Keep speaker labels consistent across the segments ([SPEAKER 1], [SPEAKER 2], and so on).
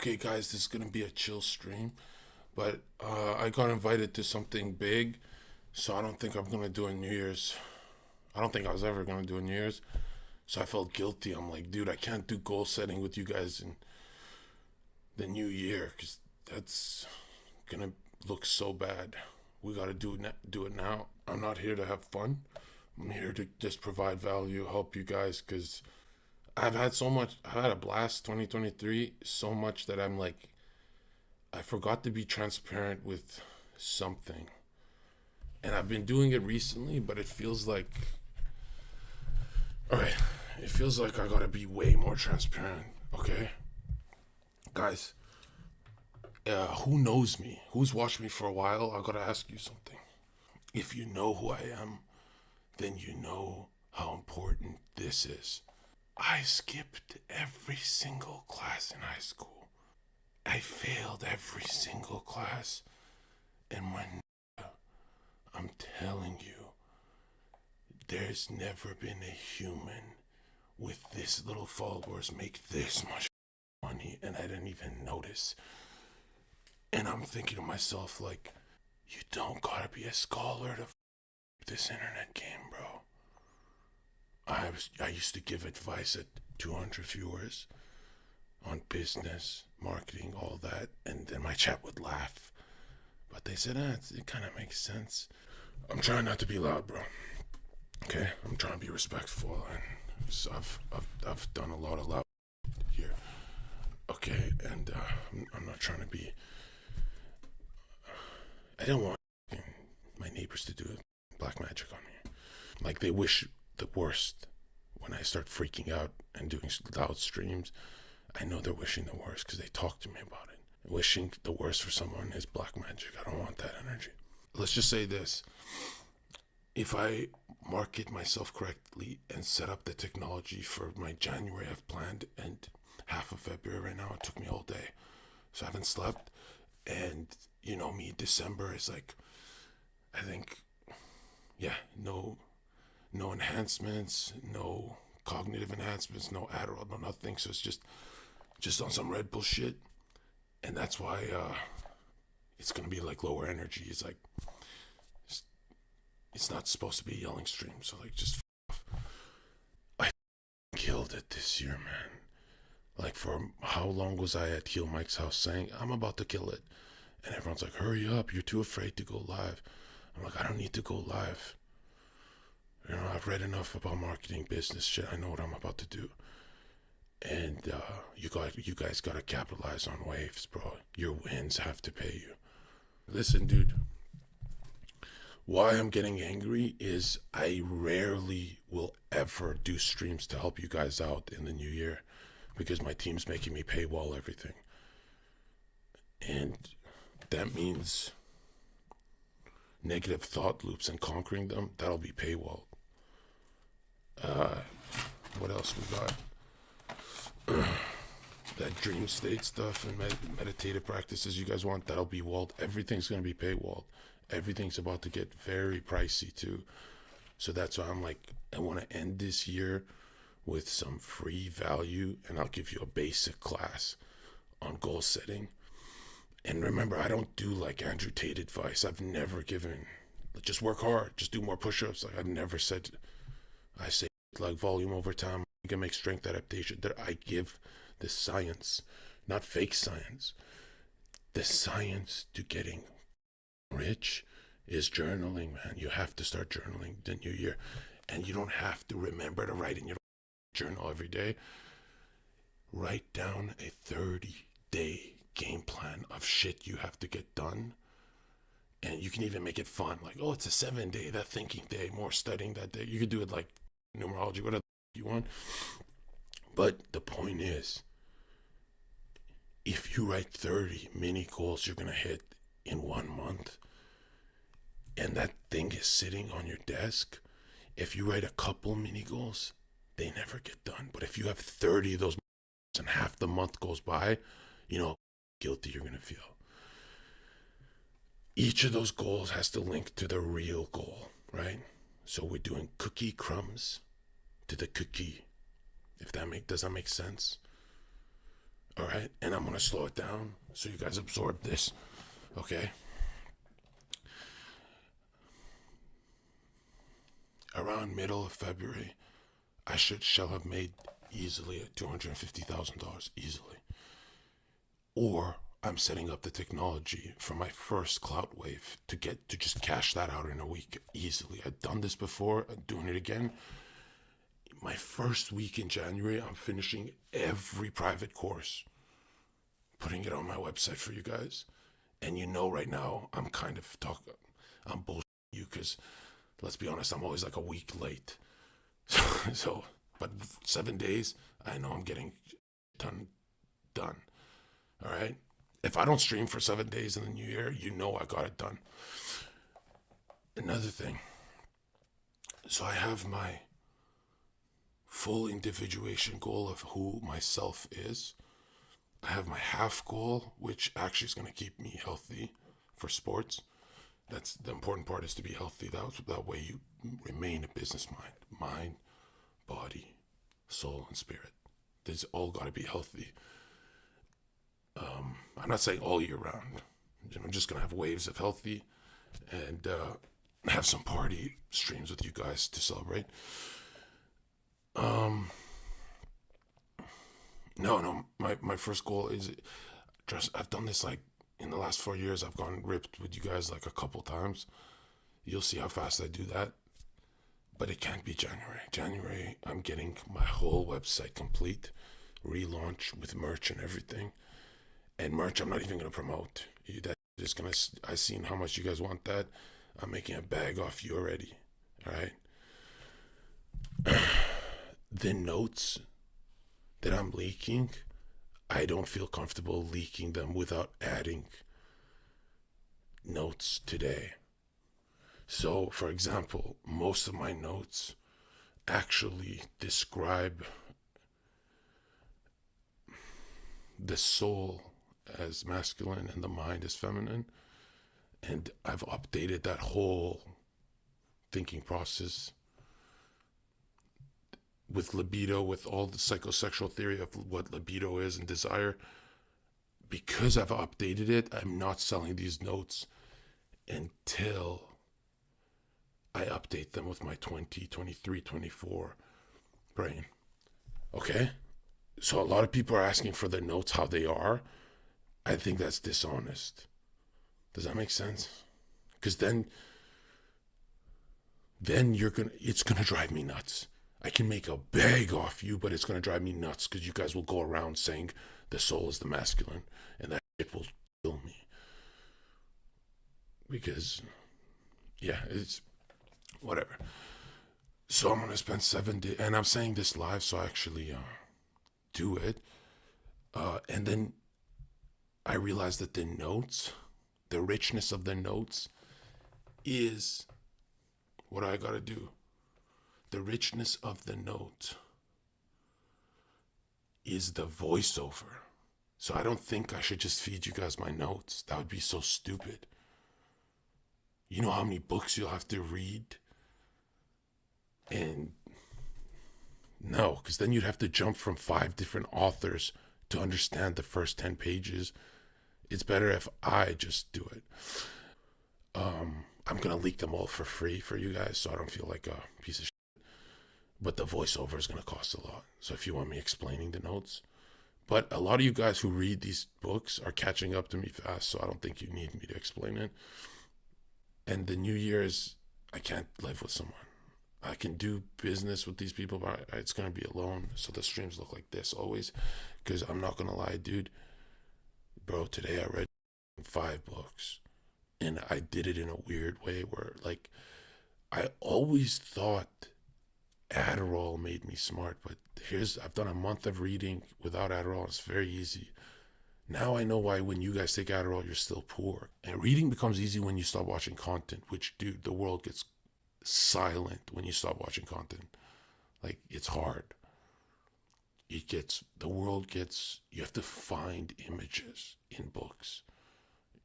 [SPEAKER 1] Okay, guys, this is gonna be a chill stream, but I got invited to something big, so I don't think I'm gonna do a New Year's. I don't think I was ever gonna do a New Year's, so I felt guilty. I'm like, dude, I can't do goal setting with you guys in the new year because that's gonna look so bad. We gotta do it now. I'm not here to have fun. I'm here to just provide value, help you guys, because I've had a blast 2023, so much that I'm like, I forgot to be transparent with something. And I've been doing it recently, but all right, it feels like I gotta be way more transparent, okay? Guys, who knows me? Who's watched me for a while? I gotta ask you something. If you know who I am, then you know how important this is. I skipped every single class in high school. I failed every single class. And when I'm telling you, there's never been a human with this little followers make this much money, and I didn't even notice. And I'm thinking to myself, like, you don't gotta be a scholar to this internet game, bro. I used to give advice at 200 viewers on business, marketing, all that, and then my chat would laugh. But they said, it kind of makes sense. I'm trying not to be loud, bro. Okay, I'm trying to be respectful, and so I've done a lot of loud here. Okay, and I'm not trying to be. I don't want my neighbors to do black magic on me. Like they wish the worst when I start freaking out and doing loud streams. I know they're wishing the worst because they talk to me about it. Wishing the worst for someone is black magic. I don't want that energy. Let's just say this. If I market myself correctly and set up the technology for my January I've planned and half of February right now, it took me all day. So I haven't slept. And you know me, December is like, I think, yeah, no enhancements, no cognitive enhancements, no Adderall, no nothing. So it's just on some Red Bull shit. And that's why it's gonna be like lower energy. It's like it's not supposed to be a yelling stream. So like just off. I killed it this year, man. Like for how long was I at Heel Mike's house saying I'm about to kill it, and everyone's like, "Hurry up! You're too afraid to go live." I'm like, I don't need to go live. You know, I've read enough about marketing, business shit. I know what I'm about to do. And you guys gotta capitalize on waves, bro. Your wins have to pay you. Listen, dude. Why I'm getting angry is I rarely will ever do streams to help you guys out in the new year because my team's making me paywall everything. And that means negative thought loops and conquering them, that'll be paywall. What else we got? That dream state stuff and meditative practices you guys want, that'll be walled. Everything's going to be paywalled. Everything's about to get very pricey too. So that's why I'm like, I want to end this year with some free value, and I'll give you a basic class on goal setting. And remember, I don't do like Andrew Tate advice. I've never given, just work hard, just do more push-ups. Like I've never said, I say like volume over time. You can make strength adaptation. That I give the science, not fake science. The science to getting rich is journaling, man. You have to start journaling the new year. And you don't have to remember to write in your journal every day. Write down a 30-day game plan of shit you have to get done. And you can even make it fun. Like, oh, it's a 7-day, that thinking day, more studying that day. You could do it like numerology, whatever you want. But the point is, if you write 30 mini goals you're going to hit in 1 month, and that thing is sitting on your desk, if you write a couple mini goals, they never get done. But if you have 30 of those and half the month goes by, you know, guilty you're going to feel. Each of those goals has to link to the real goal, right? So we're doing cookie crumbs to the cookie. If that does that make sense? All right, and I'm gonna slow it down so you guys absorb this. Okay. Around middle of February, shall have made easily at $250,000 easily. Or I'm setting up the technology for my first clout wave to just cash that out in a week easily. I've done this before, I'm doing it again. My first week in January, I'm finishing every private course, putting it on my website for you guys. And right now, I'm bullshitting you because let's be honest, I'm always like a week late. But 7 days, I know I'm getting done. All right? If I don't stream for 7 days in the new year, I got it done. Another thing. So I have my full individuation goal of who myself is. I have my half goal, which actually is going to keep me healthy for sports. That's the important part, is to be healthy. That way you remain a business mind, body, soul, and spirit. These all got to be healthy. I'm not saying all year round. I'm just going to have waves of healthy and have some party streams with you guys to celebrate. No, my first goal is just, I've done this like in the last 4 years. I've gone ripped with you guys like a couple times. You'll see how fast I do that. But it can't be January. January, I'm getting my whole website complete, relaunch with merch and everything. And merch, I'm not even going to promote. I seen how much you guys want that. I'm making a bag off you already. All right. The notes that I'm leaking, I don't feel comfortable leaking them without adding notes today. So, for example, most of my notes actually describe the soul as masculine and the mind as feminine. And I've updated that whole thinking process with libido, with all the psychosexual theory of what libido is and desire. Because I've updated it, I'm not selling these notes until I update them with my 20, 23, 24 brain. Okay? So a lot of people are asking for the notes how they are. I think that's dishonest. Does that make sense? Because then it's gonna drive me nuts. I can make a bag off you, but it's gonna drive me nuts because you guys will go around saying the soul is the masculine, and that shit will kill me. Because, yeah, it's whatever. So I'm gonna spend 7 days, and I'm saying this live, so I actually do it. And then I realized that the richness of the notes is what I gotta do. The richness of the note is the voiceover. So I don't think I should just feed you guys my notes. That would be so stupid. You know how many books you'll have to read? And no, because then you'd have to jump from 5 different authors to understand the first 10 pages. It's better if I just do it. I'm going to leak them all for free for you guys so I don't feel like a piece of shit. But the voiceover is going to cost a lot. So if you want me explaining the notes. But a lot of you guys who read these books are catching up to me fast, so I don't think you need me to explain it. And the New Year's, I can't live with someone. I can do business with these people, but it's going to be alone. So the streams look like this always. Because I'm not going to lie, dude. Bro, today I read 5 books. And I did it in a weird way where, like, I always thought Adderall made me smart. But I've done a month of reading without Adderall. It's very easy. Now I know why when you guys take Adderall, you're still poor. And reading becomes easy when you stop watching content, which, dude, the world gets silent when you stop watching content. Like, it's hard. You have to find images in books.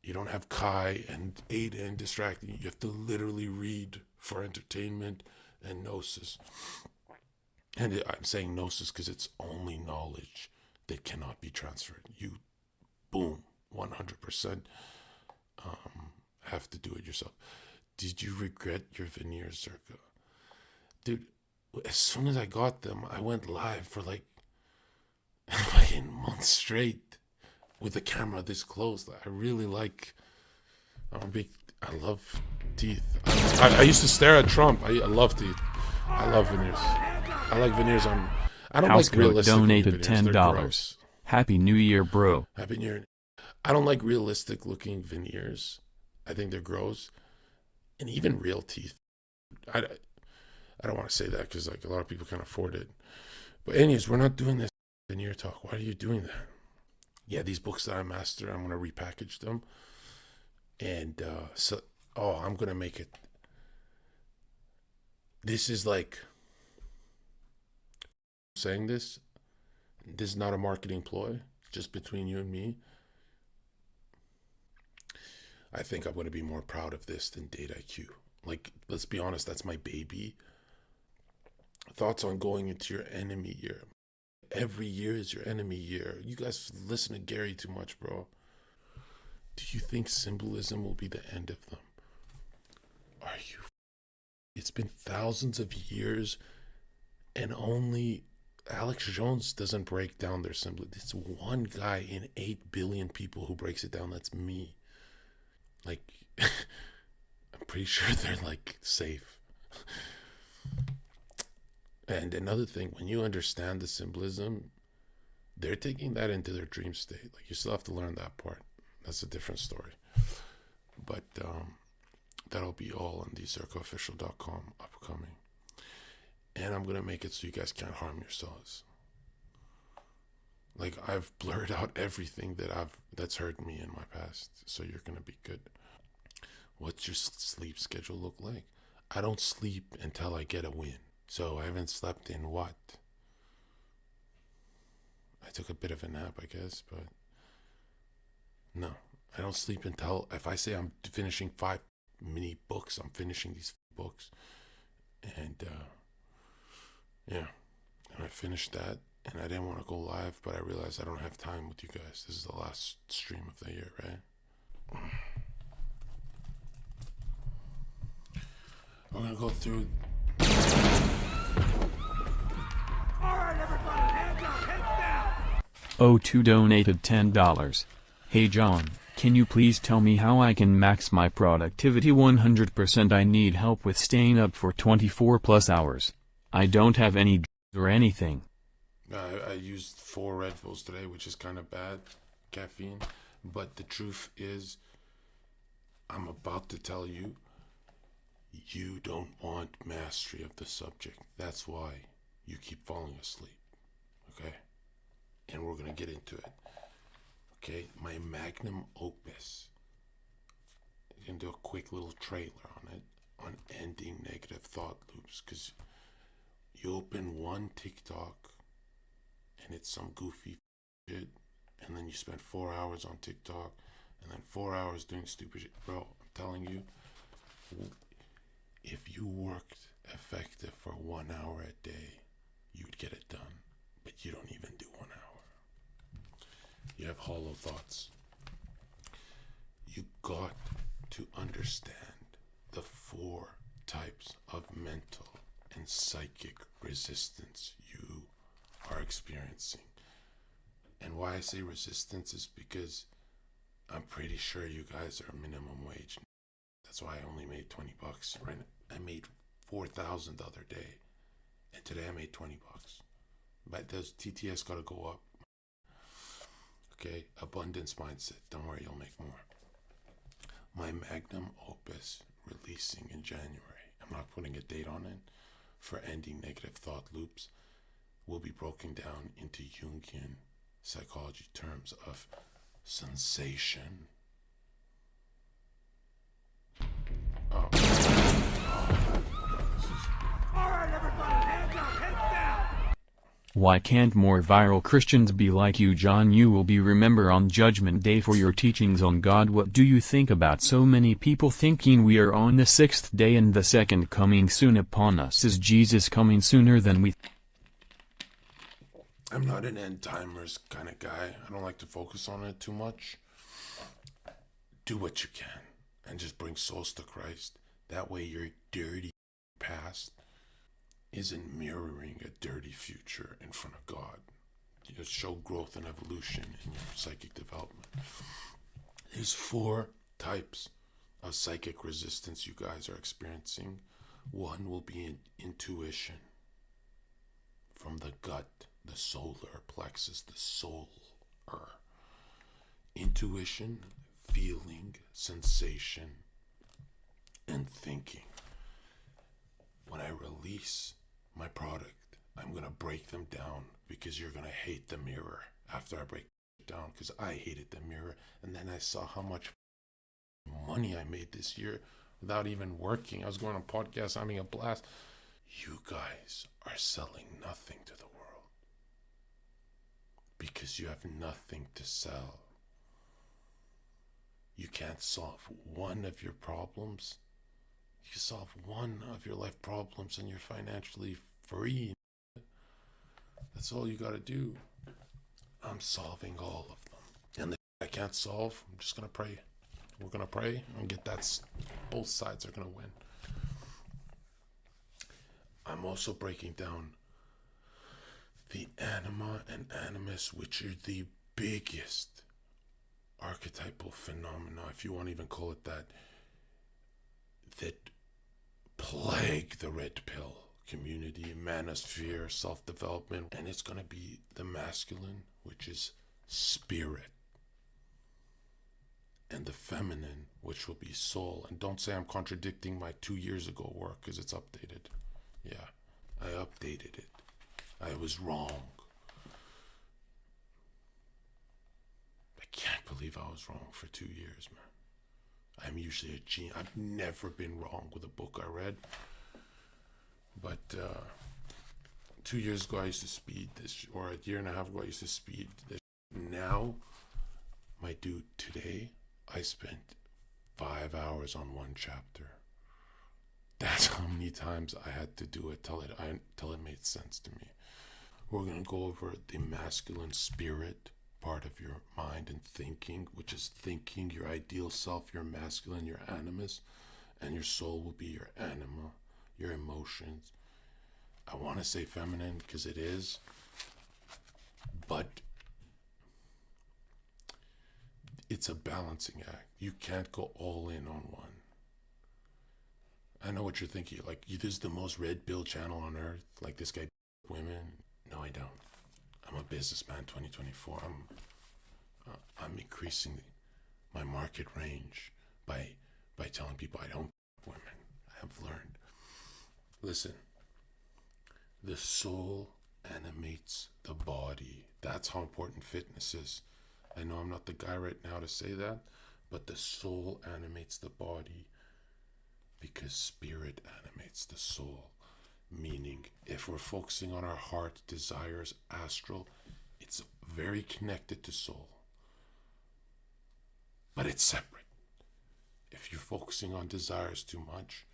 [SPEAKER 1] You don't have Kai and Aiden distracting you. You have to literally read for entertainment and gnosis. And I'm saying gnosis because it's only knowledge that cannot be transferred. You, boom, 100% have to do it yourself. Did you regret your veneers, Zherka? Dude, as soon as I got them, I went live for like months straight with the camera this close. I really like, I love teeth. I used to stare at Trump. I love teeth. I love veneers. I like veneers on. I don't like realistic
[SPEAKER 2] donated
[SPEAKER 1] veneers.
[SPEAKER 2] $10. Happy New Year, bro.
[SPEAKER 1] Happy New Year. I don't like realistic looking veneers. I think they're gross. And even real teeth. I don't want to say that because like a lot of people can't afford it. But anyways, we're not doing this veneer talk. Why are you doing that? Yeah, these books that I master, I'm going to repackage them. And I'm going to make it. This is like, saying this is not a marketing ploy, just between you and me. I think I'm going to be more proud of this than Date IQ. Like, let's be honest, that's my baby. Thoughts on going into your enemy year. Every year is your enemy year. You guys listen to Gary too much, bro. Do you think symbolism will be the end of them? Are you? It's been thousands of years, and only Alex Jones doesn't break down their symbolism. It's one guy in 8 billion people who breaks it down. That's me. Like, I'm pretty sure they're like safe. And another thing, when you understand the symbolism, they're taking that into their dream state. Like, you still have to learn that part. That's a different story. But that'll be all on the zherkaofficial.com upcoming. And I'm going to make it so you guys can't harm yourselves. Like, I've blurred out everything that's hurt me in my past. So you're going to be good. What's your sleep schedule look like? I don't sleep until I get a win. So I haven't slept in what? I took a bit of a nap, I guess, but no. I don't sleep until, if I say I'm finishing 5 mini books, I'm finishing these books. And yeah, and I finished that, and I didn't want to go live, but I realized I don't have time with you guys. This is the last stream of the year, right? We're going to go through.
[SPEAKER 3] Alright, everybody, hands up, heads down!
[SPEAKER 2] O2 donated $10. Hey John, can you please tell me how I can max my productivity 100%? I need help with staying up for 24 plus hours. I don't have any drugs or anything.
[SPEAKER 1] I used 4 Red Bulls today, which is kind of bad, caffeine. But the truth is, I'm about to tell you, you don't want mastery of the subject. That's why you keep falling asleep. Okay? And we're going to get into it. Okay? My magnum opus. I'm going to do a quick little trailer on it, on ending negative thought loops. Because you open one TikTok, and it's some goofy shit, and then you spend 4 hours on TikTok, and then 4 hours doing stupid shit. Bro, I'm telling you, if you worked effective for 1 hour a day, you'd get it done. But you don't even do 1 hour. You have hollow thoughts. You got to understand the 4 types of mental and psychic resistance you are experiencing. And why I say resistance is because I'm pretty sure you guys are minimum wage. That's why I only made $20. Right? I made 4,000 the other day, and today I made $20. But those TTS gotta go up. Okay, abundance mindset. Don't worry, you'll make more. My magnum opus releasing in January. I'm not putting a date on it. For ending negative thought loops, will be broken down into Jungian psychology terms of sensation.
[SPEAKER 3] Alright, everybody, hands up, heads down!
[SPEAKER 2] Why can't more viral Christians be like you, John? You will be remembered on Judgment Day for your teachings on God. What do you think about so many people thinking we are on the 6th day and the second coming soon upon us? Is Jesus coming sooner than we
[SPEAKER 1] I'm not an end timers kind of guy. I don't like to focus on it too much. Do what you can and just bring souls to Christ. That way your dirty past isn't mirroring a dirty future in front of God. You show growth and evolution in your psychic development. There's 4 types of psychic resistance you guys are experiencing. One will be intuition from the gut, the solar plexus, the soul. Intuition, feeling, sensation, and thinking. When I release my product, I'm going to break them down because you're going to hate the mirror after I break it down, because I hated the mirror. And then I saw how much money I made this year without even working. I was going on podcasts, having a blast. You guys are selling nothing to the world because you have nothing to sell. You can't solve one of your problems. You solve one of your life problems and you're financially free. That's all you got to do. I'm solving all of them. And if I can't solve, I'm just going to pray. We're going to pray and get that. Both sides are going to win. I'm also breaking down the anima and animus, which are the biggest archetypal phenomena, if you want to even call it that, that plague the red pill community, manosphere, self-development. And it's going to be the masculine, which is spirit, and the feminine, which will be soul. And don't say I'm contradicting my 2 years ago work, because it's updated. Yeah, I updated it. I was wrong. I can't believe I was wrong for 2 years, man. I'm usually a genius. I've never been wrong with a book I read. But 2 years ago, I used to speed this, or a year and a half ago, I used to speed this. Now, my dude, today, I spent 5 hours on one chapter. That's how many times I had to do it till it made sense to me. We're going to go over the masculine spirit part of your mind and thinking, which is thinking your ideal self, your masculine, your animus, and your soul will be your anima, your emotions. I want to say feminine because it is, but it's a balancing act. You can't go all in on one. I know what you're thinking. Like, this is the most red pill channel on earth. Like, this guy women. No, I don't. I'm a businessman. 2024. I'm increasing my market range by telling people I don't women. I have learned. Listen, the soul animates the body. That's how important fitness is. I know I'm not the guy right now to say that, but the soul animates the body because spirit animates the soul. Meaning, if we're focusing on our heart, desires, astral, it's very connected to soul. But it's separate. If you're focusing on desires too much,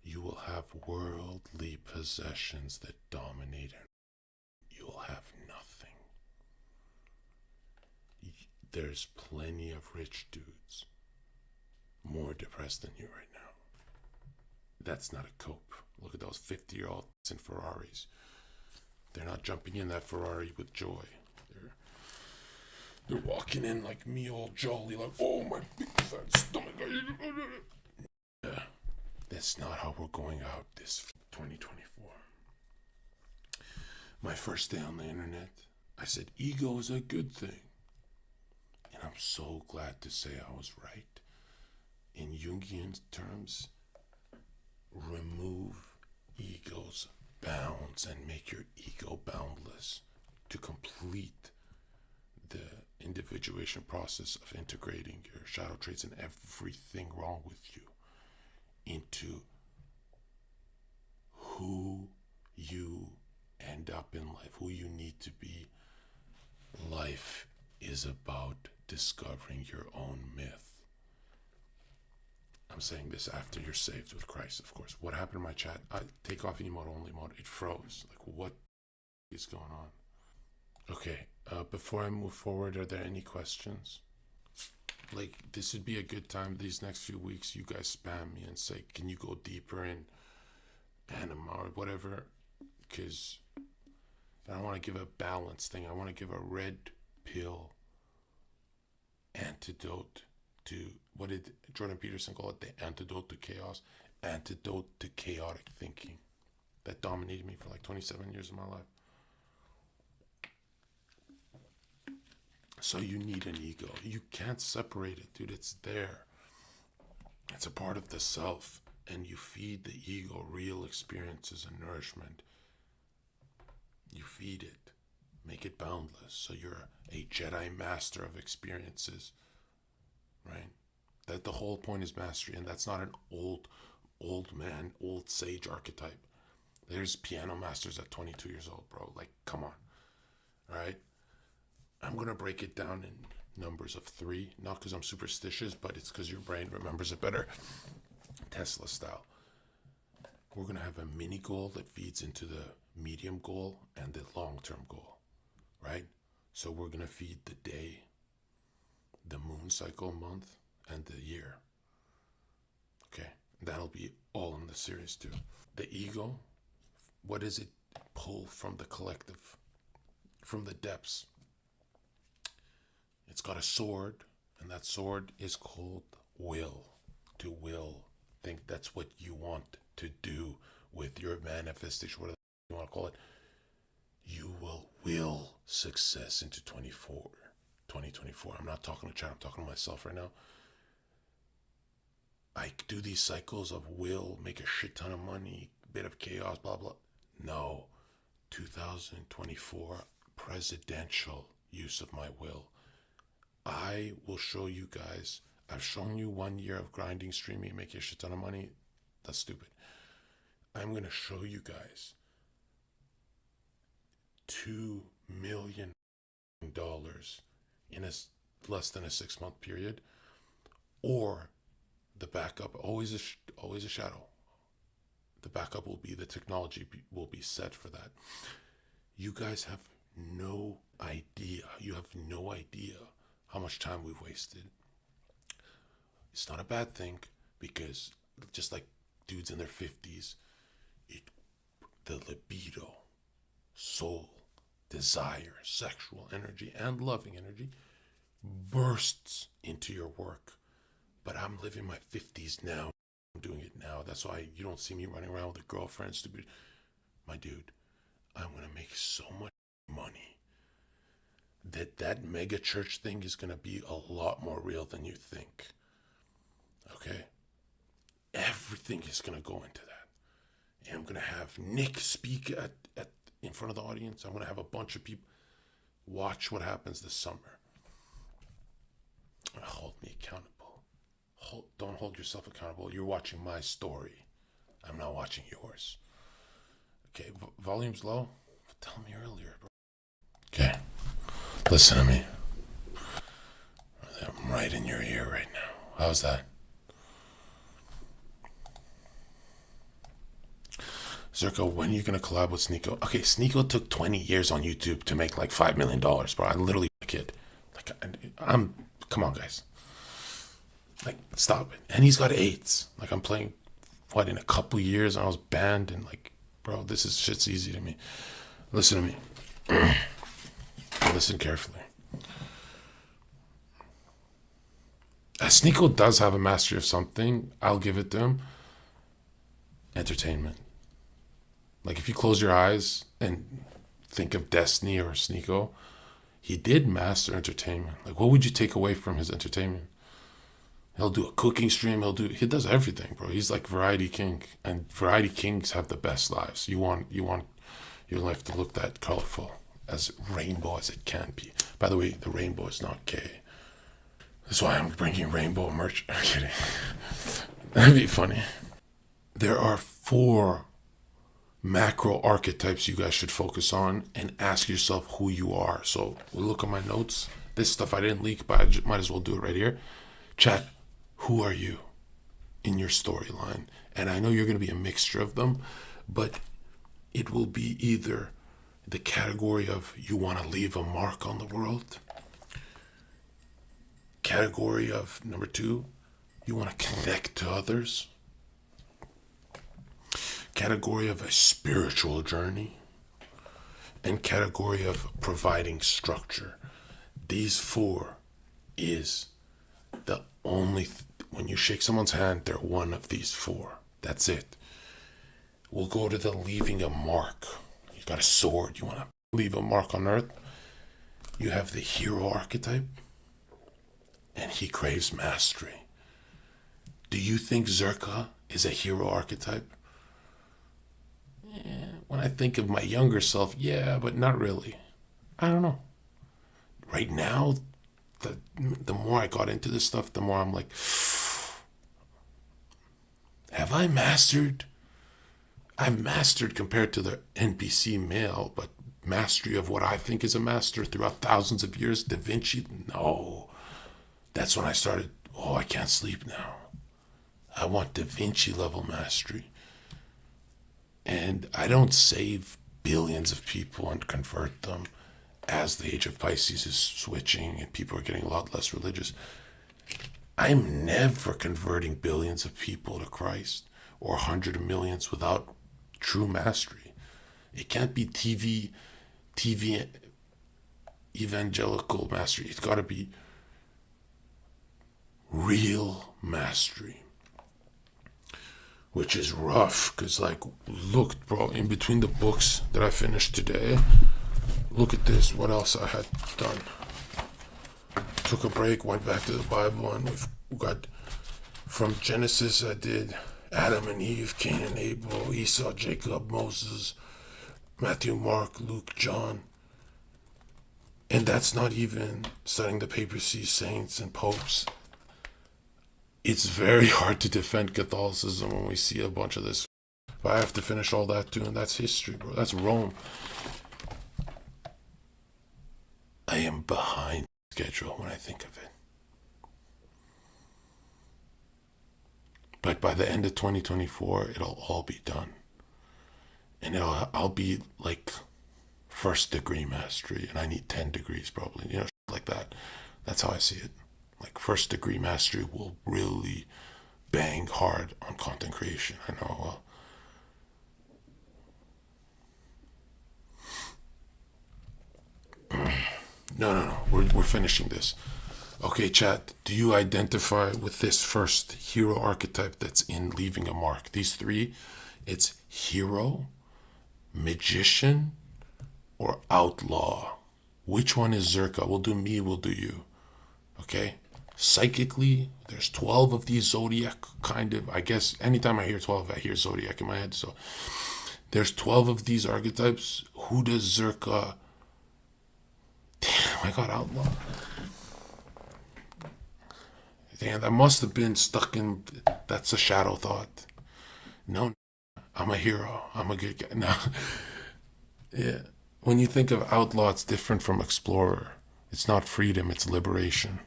[SPEAKER 1] you will have worldly possessions that dominate and you will have nothing. There's plenty of rich dudes more depressed than you right now. That's not a cope. Look at those 50-year-olds in Ferraris. They're not jumping in that Ferrari with joy. They're walking in like me, all jolly, like, oh, my big fat stomach. Yeah, that's not how we're going out this 2024. My first day on the internet, I said ego is a good thing. And I'm so glad to say I was right. In Jungian terms, remove ego's bounds and make your ego boundless to complete the individuation process of integrating your shadow traits and everything wrong with you into who you end up in life, who you need to be. Life is about discovering your own myth. I'm saying this after you're saved with Christ, of course. What happened in my chat? I take off emote only mode. It froze. Like, what is going on. Okay, before I move forward, are there any questions? Like, this would be a good time these next few weeks. You guys spam me and say, can you go deeper in Panama or whatever? Because I want to give a balance thing. I want to give a red pill antidote to, what did Jordan Peterson call it? The antidote to chaos, antidote to chaotic thinking that dominated me for like 27 years of my life. So you need an ego. You can't separate it, dude. It's there. It's a part of the self. And you feed the ego real experiences and nourishment. You feed it. Make it boundless. So you're a Jedi master of experiences. Right? That the whole point is mastery. And that's not an old man, old sage archetype. There's piano masters at 22 years old, bro. Like, come on. All right? I'm going to break it down in numbers of 3. Not because I'm superstitious, but it's because your brain remembers it better. Tesla style. We're going to have a mini goal that feeds into the medium goal and the long-term goal. Right? So we're going to feed the day, the moon cycle month, and the year. Okay? That'll be all in the series too. The ego, what does it pull from the collective? From the depths? It's got a sword, and that sword is called will. To will. Think that's what you want to do with your manifestation, whatever you want to call it. You will success into 2024. I'm not talking to chat, I'm talking to myself right now. I do these cycles of will, make a shit ton of money, bit of chaos, blah, blah. No. 2024, presidential use of my will. I will show you guys. I've shown you 1 year of grinding, streaming, making a shit ton of money. That's stupid. I'm going to show you guys $2 million in a less than a 6-month period, or the backup, always a shadow. The backup will be the technology will be set for that. You guys have no idea. You have no idea how much time we've wasted. It's not a bad thing, because just like dudes in their 50s, the libido, soul, desire, sexual energy, and loving energy bursts into your work. But I'm living my 50s now. I'm doing it now. That's why you don't see me running around with a girlfriend, stupid. My dude, I'm going to make so much money that mega church thing is going to be a lot more real than you think. Okay? Everything is going to go into that. And I'm going to have Nick speak at in front of the audience. I'm going to have a bunch of people watch what happens this summer. Hold me accountable. Don't hold yourself accountable. You're watching my story. I'm not watching yours. Okay, volume's low? Tell me earlier, bro. Okay, listen to me. I'm right in your ear right now. How's that? Zherka, when are you going to collab with Sneeko? Okay, Sneeko took 20 years on YouTube to make like $5 million, bro. I literally a kid. Like, come on, guys. Like, stop it. And he's got AIDS. Like, I'm playing, in a couple years, and I was banned, and like, bro, shit's easy to me. Listen to me. Listen carefully. Sneeko does have a mastery of something. I'll give it to him. Entertainment. Like, if you close your eyes and think of Destiny or Sneeko, he did master entertainment. Like, what would you take away from his entertainment? He'll do a cooking stream. He does everything, bro. He's like variety king, and variety kings have the best lives. You want your life to look that colorful, as rainbow as it can be. By the way, the rainbow is not gay. That's why I'm bringing rainbow merch. I'm kidding. That'd be funny. There are 4 macro archetypes you guys should focus on and ask yourself who you are. So we'll look at my notes. This stuff I didn't leak, but I might as well do it right here. Chat, who are you in your storyline? And I know you're going to be a mixture of them, but it will be either the category of you want to leave a mark on the world. Category of number 2, you want to connect to others. Category of a spiritual journey. And category of providing structure. These 4 is the only, when you shake someone's hand, they're one of these 4. That's it. We'll go to the leaving a mark. You got a sword, you want to leave a mark on earth. You have the hero archetype, and he craves mastery. Do you think Zherka is a hero archetype? When I think of my younger self, yeah, but not really. I don't know. Right now, the more I got into this stuff, the more I'm like, have I mastered? I've mastered compared to the NPC male, but mastery of what I think is a master throughout thousands of years, Da Vinci, no. That's when I started, I can't sleep now. I want Da Vinci level mastery. And I don't save billions of people and convert them as the age of Pisces is switching and people are getting a lot less religious. I'm never converting billions of people to Christ or 100 millions without true mastery. It can't be TV evangelical mastery. It's got to be real mastery. Which is rough, because look, bro, in between the books that I finished today, look at this, what else I had done. Took a break, went back to the Bible, and we've got, from Genesis, I did Adam and Eve, Cain and Abel, Esau, Jacob, Moses, Matthew, Mark, Luke, John. And that's not even studying the papacy, saints, and popes. It's very hard to defend Catholicism when we see a bunch of this. But I have to finish all that too, and that's history, bro. That's Rome. I am behind schedule when I think of it. But by the end of 2024, it'll all be done. And I'll be like 1st degree mastery, and I need 10 degrees probably, like that. That's how I see it. Like 1st degree mastery will really bang hard on content creation. I know. No. We're finishing this. Okay, chat. Do you identify with this first hero archetype that's in leaving a mark? These 3, it's hero, magician, or outlaw. Which one is Zherka? We'll do me, we'll do you. Okay? Psychically, there's 12 of these zodiac kind of, I guess anytime I hear 12, I hear zodiac in my head. So there's 12 of these archetypes. Who does Zherka? Damn, I got outlaw. Damn, that must have been stuck in, that's a shadow thought. No, I'm a hero. I'm a good guy. No. Yeah. When you think of outlaw, it's different from explorer. It's not freedom, it's liberation.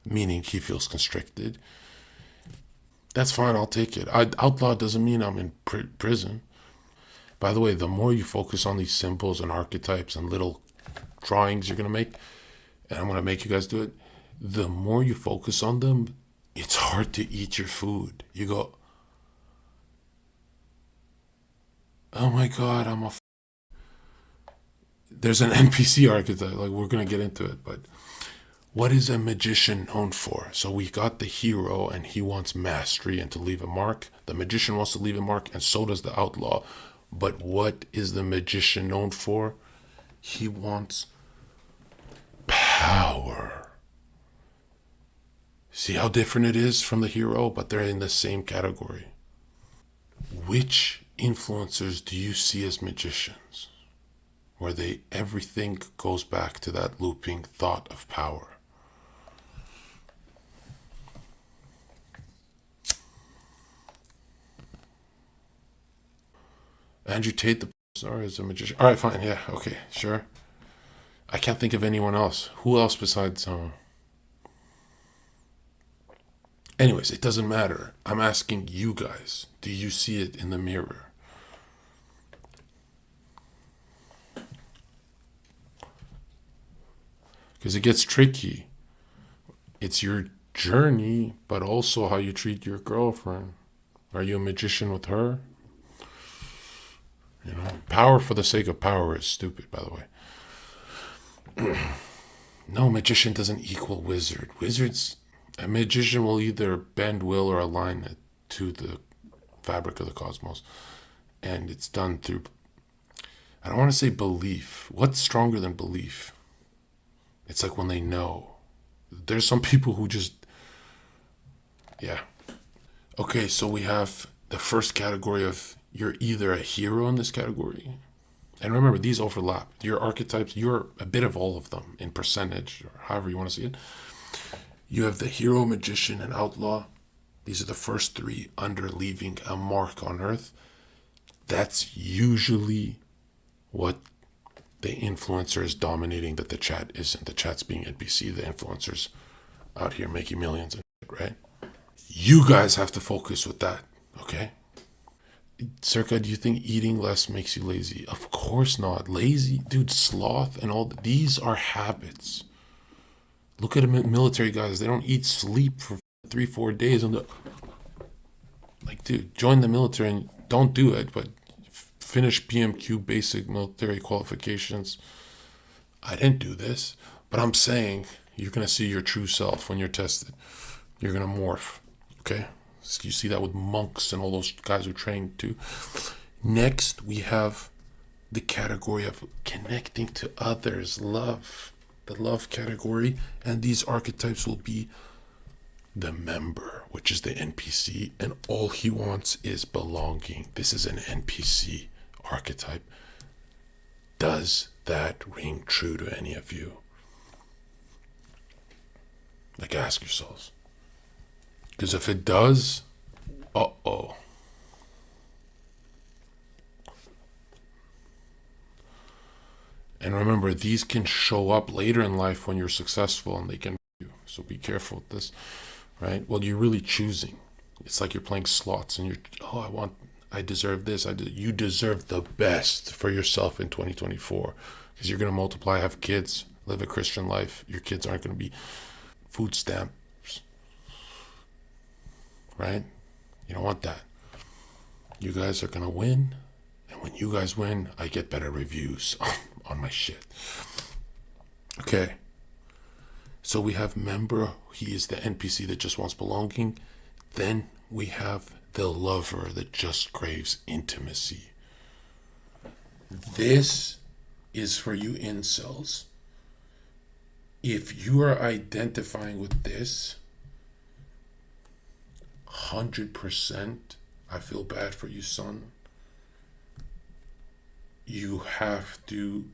[SPEAKER 1] Meaning he feels constricted. That's fine, I'll take it. Outlaw doesn't mean I'm in prison. By the way, the more you focus on these symbols and archetypes and little drawings you're going to make, and I'm going to make you guys do it, the more you focus on them, it's hard to eat your food. You go, oh my God, there's an NPC archetype, like we're going to get into it, but what is a magician known for? So we got the hero and he wants mastery and to leave a mark. The magician wants to leave a mark and so does the outlaw. But what is the magician known for? He wants power. See how different it is from the hero, but they're in the same category. Which influencers do you see as magicians? Where everything goes back to that looping thought of power. Andrew Tate, the star, is a magician. All right, fine. Yeah, okay, sure. I can't think of anyone else. Who else besides? Anyways, it doesn't matter. I'm asking you guys. Do you see it in the mirror? because it gets tricky. It's your journey, but also how you treat your girlfriend. Are you a magician with her? You know, power for the sake of power is stupid, by the way. No, magician doesn't equal wizard. A magician will either bend will or align it to the fabric of the cosmos. And it's done through, I don't want to say belief. What's stronger than belief? It's like when they know. There's some people who just, yeah. Okay, so we have the first category of you're either a hero in this category. And remember, these overlap. Your archetypes, you're a bit of all of them in percentage, or however you want to see it. You have the hero, magician, and outlaw. These are the first three under leaving a mark on Earth. That's usually what the influencer is dominating, that the chat isn't. The chat's being NPC, the influencers out here making millions, right? You guys have to focus with that, okay? Zherka, do you think eating less makes you lazy? Of course not. Lazy, dude, sloth and all. These are habits. Look at the military guys. They don't eat, sleep for 3-4 days. Like, dude, join the military and don't do it, but finish PMQ, basic military qualifications. I didn't do this, but I'm saying you're going to see your true self when you're tested. You're going to morph, okay? So you see that with monks and all those guys who train too. Next, we have the category of connecting to others, love, the love category. And these archetypes will be the member, which is the NPC, and all he wants is belonging. This is an NPC archetype. Does that ring true to any of you? Like, ask yourselves. Because if it does, uh-oh. And remember, these can show up later in life when you're successful, and they can, so be careful with this, right? Well, you're really choosing. It's like you're playing slots, and you're, I deserve this. You deserve the best for yourself in 2024, because you're going to multiply, have kids, live a Christian life. Your kids aren't going to be food stamps, right? You don't want that. You guys are going to win, and when you guys win, I get better reviews on my shit. Okay. So we have member. He is the NPC that just wants belonging. Then we have the lover that just craves intimacy. This is for you incels. If you are identifying with this, 100%, I feel bad for you, son. You have to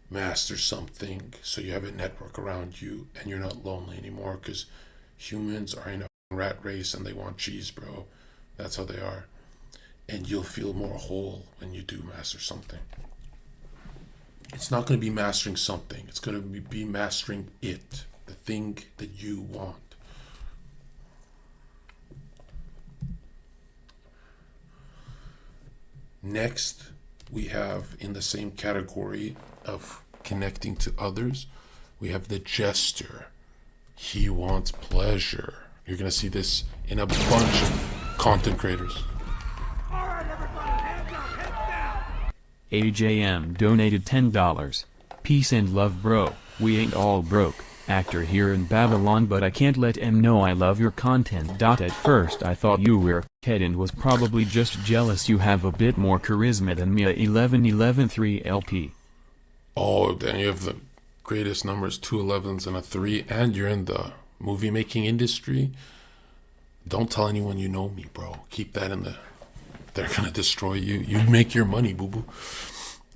[SPEAKER 1] master something so you have a network around you and you're not lonely anymore, because humans are in a rat race and they want cheese, bro. That's how they are. And you'll feel more whole when you do master something. It's not going to be mastering something. It's going to be mastering it, the thing that you want. Next, we have in the same category of connecting to others, we have the jester. He wants pleasure. You're going to see this in a bunch of content creators.
[SPEAKER 3] All right, everybody, hands up, heads down.
[SPEAKER 2] AJM donated $10. Peace and love, bro. We ain't all broke. Actor here in Babylon, but I can't let him know I love your content. At first I thought you were a kid and was probably just jealous you have a bit more charisma than me. 11-11-3 LP.
[SPEAKER 1] Oh, then you have the greatest numbers, 2 11s and a 3, and you're in the movie making industry. Don't tell anyone you know me, bro. Keep that in the... They're gonna destroy you. You make your money, boo-boo.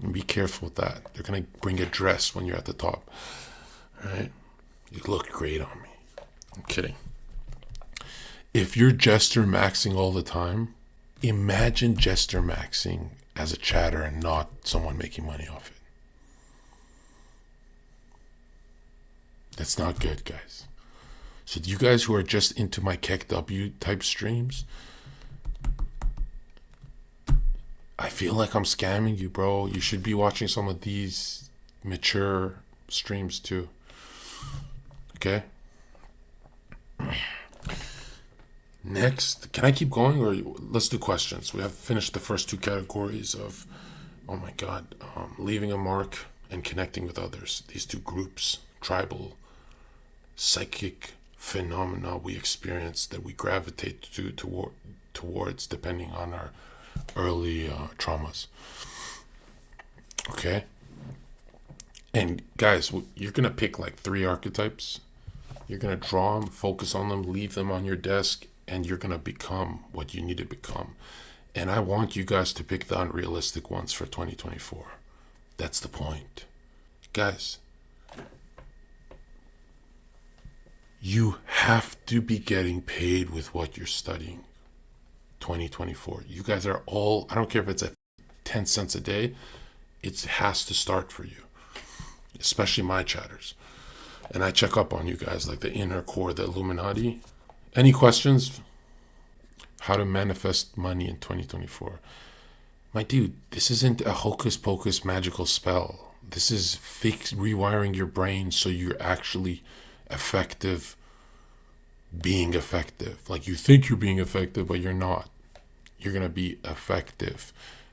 [SPEAKER 1] And be careful with that. They're gonna bring a dress when you're at the top. Alright? You look great on me. I'm kidding. If you're jester maxing all the time, imagine jester maxing as a chatter and not someone making money off it. That's not good, guys. So you guys who are just into my KEKW type streams, I feel like I'm scamming you, bro. You should be watching some of these mature streams too. Okay. Next, can I keep going or let's do questions? We have finished the first two categories of, oh my God, leaving a mark and connecting with others. These two groups, tribal, psychic phenomena we experience that we gravitate towards depending on our early traumas. Okay. And guys, you're going to pick like 3 archetypes. You're going to draw them, focus on them, leave them on your desk, and you're going to become what you need to become. And I want you guys to pick the unrealistic ones for 2024. That's the point. Guys, you have to be getting paid with what you're studying 2024. You guys are all, I don't care if it's at 10 cents a day, it has to start for you, especially my chatters. And I check up on you guys like the inner core, the Illuminati. Any questions? How to manifest money in 2024. My dude, this isn't a hocus pocus magical spell. This is rewiring your brain so you're actually effective being effective. Like you think you're being effective, but you're not. You're going to be effective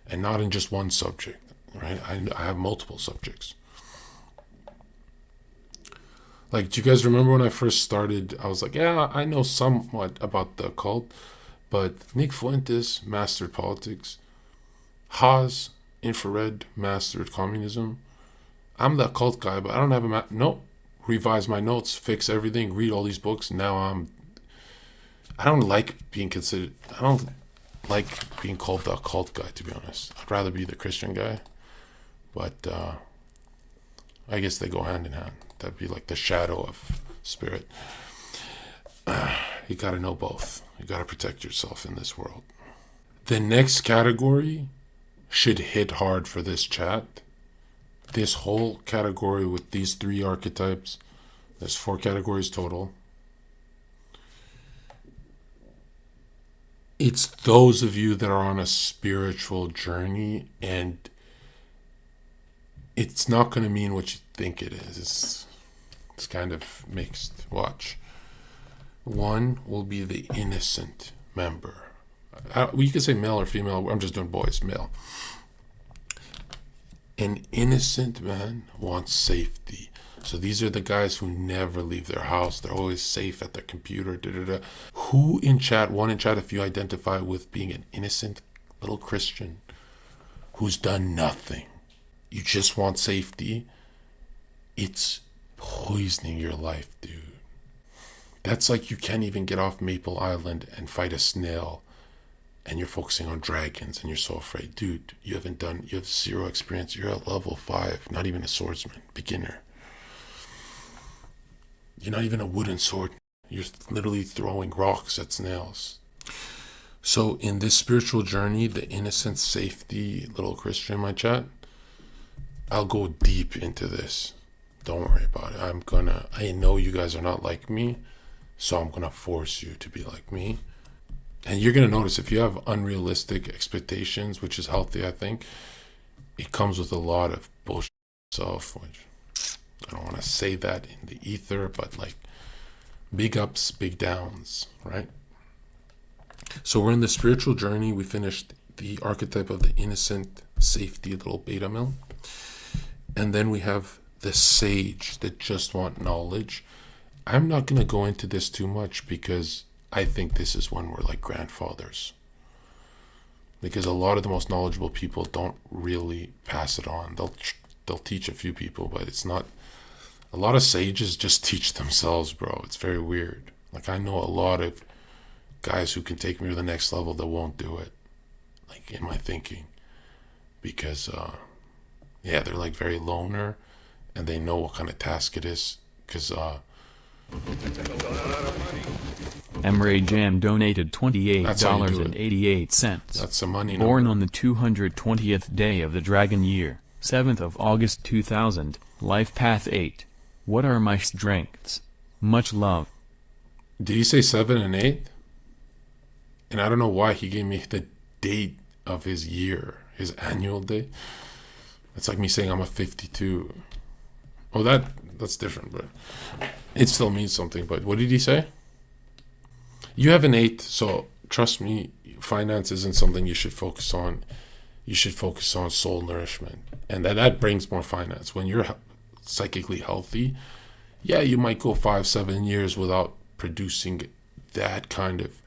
[SPEAKER 1] and not in just one subject, right? I have multiple subjects. Like, do you guys remember when I first started? I was like, yeah, I know somewhat about the occult, but Nick Fuentes mastered politics. Haas, infrared, mastered communism. I'm the occult guy, but I don't have a nope. Revise my notes, fix everything, read all these books. Now I don't like being considered. I don't like being called the occult guy, to be honest. I'd rather be the Christian guy, but I guess they go hand in hand. That'd be like the shadow of spirit. You got to know both. You got to protect yourself in this world. The next category should hit hard for this chat. This whole category with these 3 archetypes, there's 4 categories total. It's those of you that are on a spiritual journey, and it's not going to mean what you think it is. It's kind of mixed. Watch. 1 will be the innocent member. You can say male or female. I'm just doing boys, male. An innocent man wants safety. So these are the guys who never leave their house. They're always safe at their computer. Who in chat, one in chat, if you identify with being an innocent little Christian who's done nothing, you just want safety, it's poisoning your life, dude. That's like you can't even get off Maple Island and fight a snail, and you're focusing on dragons and you're so afraid. Dude, you have 0 experience. You're at level 5, not even a swordsman, beginner. You're not even a wooden sword. You're literally throwing rocks at snails. So in this spiritual journey, the innocent safety little Christian in my chat, I'll go deep into this. Don't worry about it. I know you guys are not like me, so I'm going to force you to be like me. And you're going to notice if you have unrealistic expectations, which is healthy, I think, it comes with a lot of bullshit self, which I don't want to say that in the ether, but like big ups, big downs, right? So we're in the spiritual journey. We finished the archetype of the innocent safety little beta male. And then we have the sage that just want knowledge. I'm not going to go into this too much because I think this is when we're like grandfathers. Because a lot of the most knowledgeable people don't really pass it on. They'll teach a few people, but it's not. A lot of sages just teach themselves, bro. It's very weird. Like I know a lot of guys who can take me to the next level that won't do it. Like in my thinking. Because, they're like very loner and they know what kind of task it is. Because,
[SPEAKER 2] Emre Jam donated $28.88.
[SPEAKER 1] That's some money.
[SPEAKER 2] Born on the 220th day of the Dragon Year, 7th of August 2000, Life Path 8. What are my strengths? Much love.
[SPEAKER 1] Did he say 7 and 8? And I don't know why he gave me the date of his year, his annual day. It's like me saying I'm a 52. Oh, that's different, but it still means something. But what did he say? You have an 8, so trust me, finance isn't something you should focus on. You should focus on soul nourishment, and that brings more finance. When you're psychically healthy, yeah, you might go 5-7 years without producing that kind of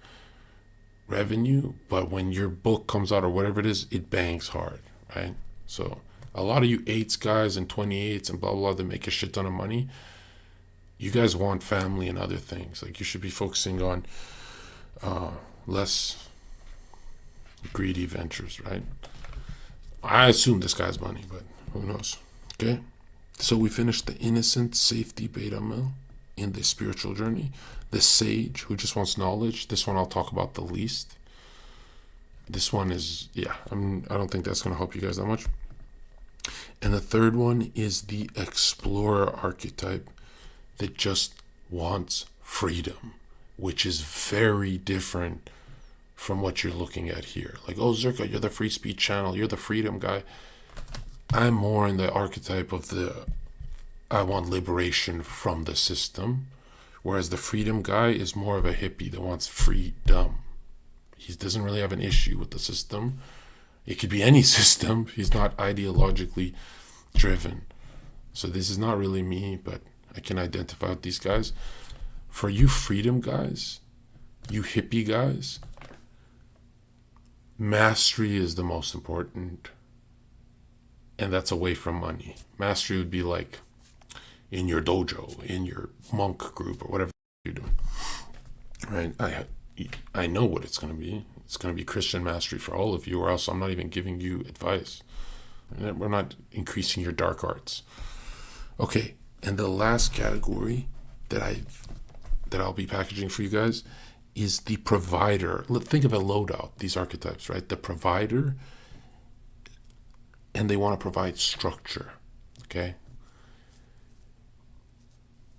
[SPEAKER 1] revenue, but when your book comes out or whatever it is, it bangs hard, right? So a lot of you 8s guys and 28s and blah blah that make a shit ton of money, you guys want family and other things. Like, you should be focusing on less greedy ventures, right? I assume this guy's money, but who knows? Okay, so we finished the innocent safety beta male in the spiritual journey. The sage who just wants knowledge. This one I'll talk about the least. This one is, yeah, I don't think that's going to help you guys that much. And the third one is the explorer archetype that just wants freedom, which is very different from what you're looking at here. Like, oh, Zherka, you're the free speech channel, you're the freedom guy. I'm more in the archetype of I want liberation from the system, whereas the freedom guy is more of a hippie that wants freedom. He doesn't really have an issue with the system. It could be any system. He's not ideologically driven. So this is not really me, but I can identify with these guys. For you freedom guys, you hippie guys, mastery is the most important, and that's away from money. Mastery would be like in your dojo, in your monk group, or whatever you're doing, right? I know what it's going to be. It's going to be Christian mastery for all of you, or else I'm not even giving you advice. We're not increasing your dark arts. Okay, and the last category that I'll be packaging for you guys is the provider. Think of a loadout, these archetypes, right? The provider, and they want to provide structure, okay?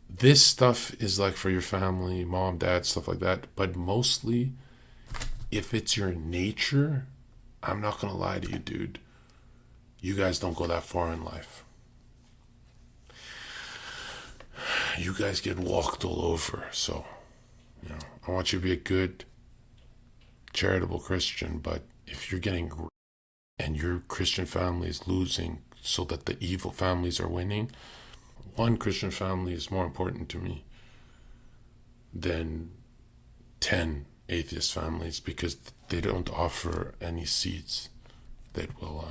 [SPEAKER 1] This stuff is like for your family, mom, dad, stuff like that. But mostly, if it's your nature, I'm not going to lie to you, dude. You guys don't go that far in life. You guys get walked all over. So, I want you to be a good, charitable Christian. But if you're getting and your Christian family is losing so that the evil families are winning, one Christian family is more important to me than 10 atheist families, because they don't offer any seeds that will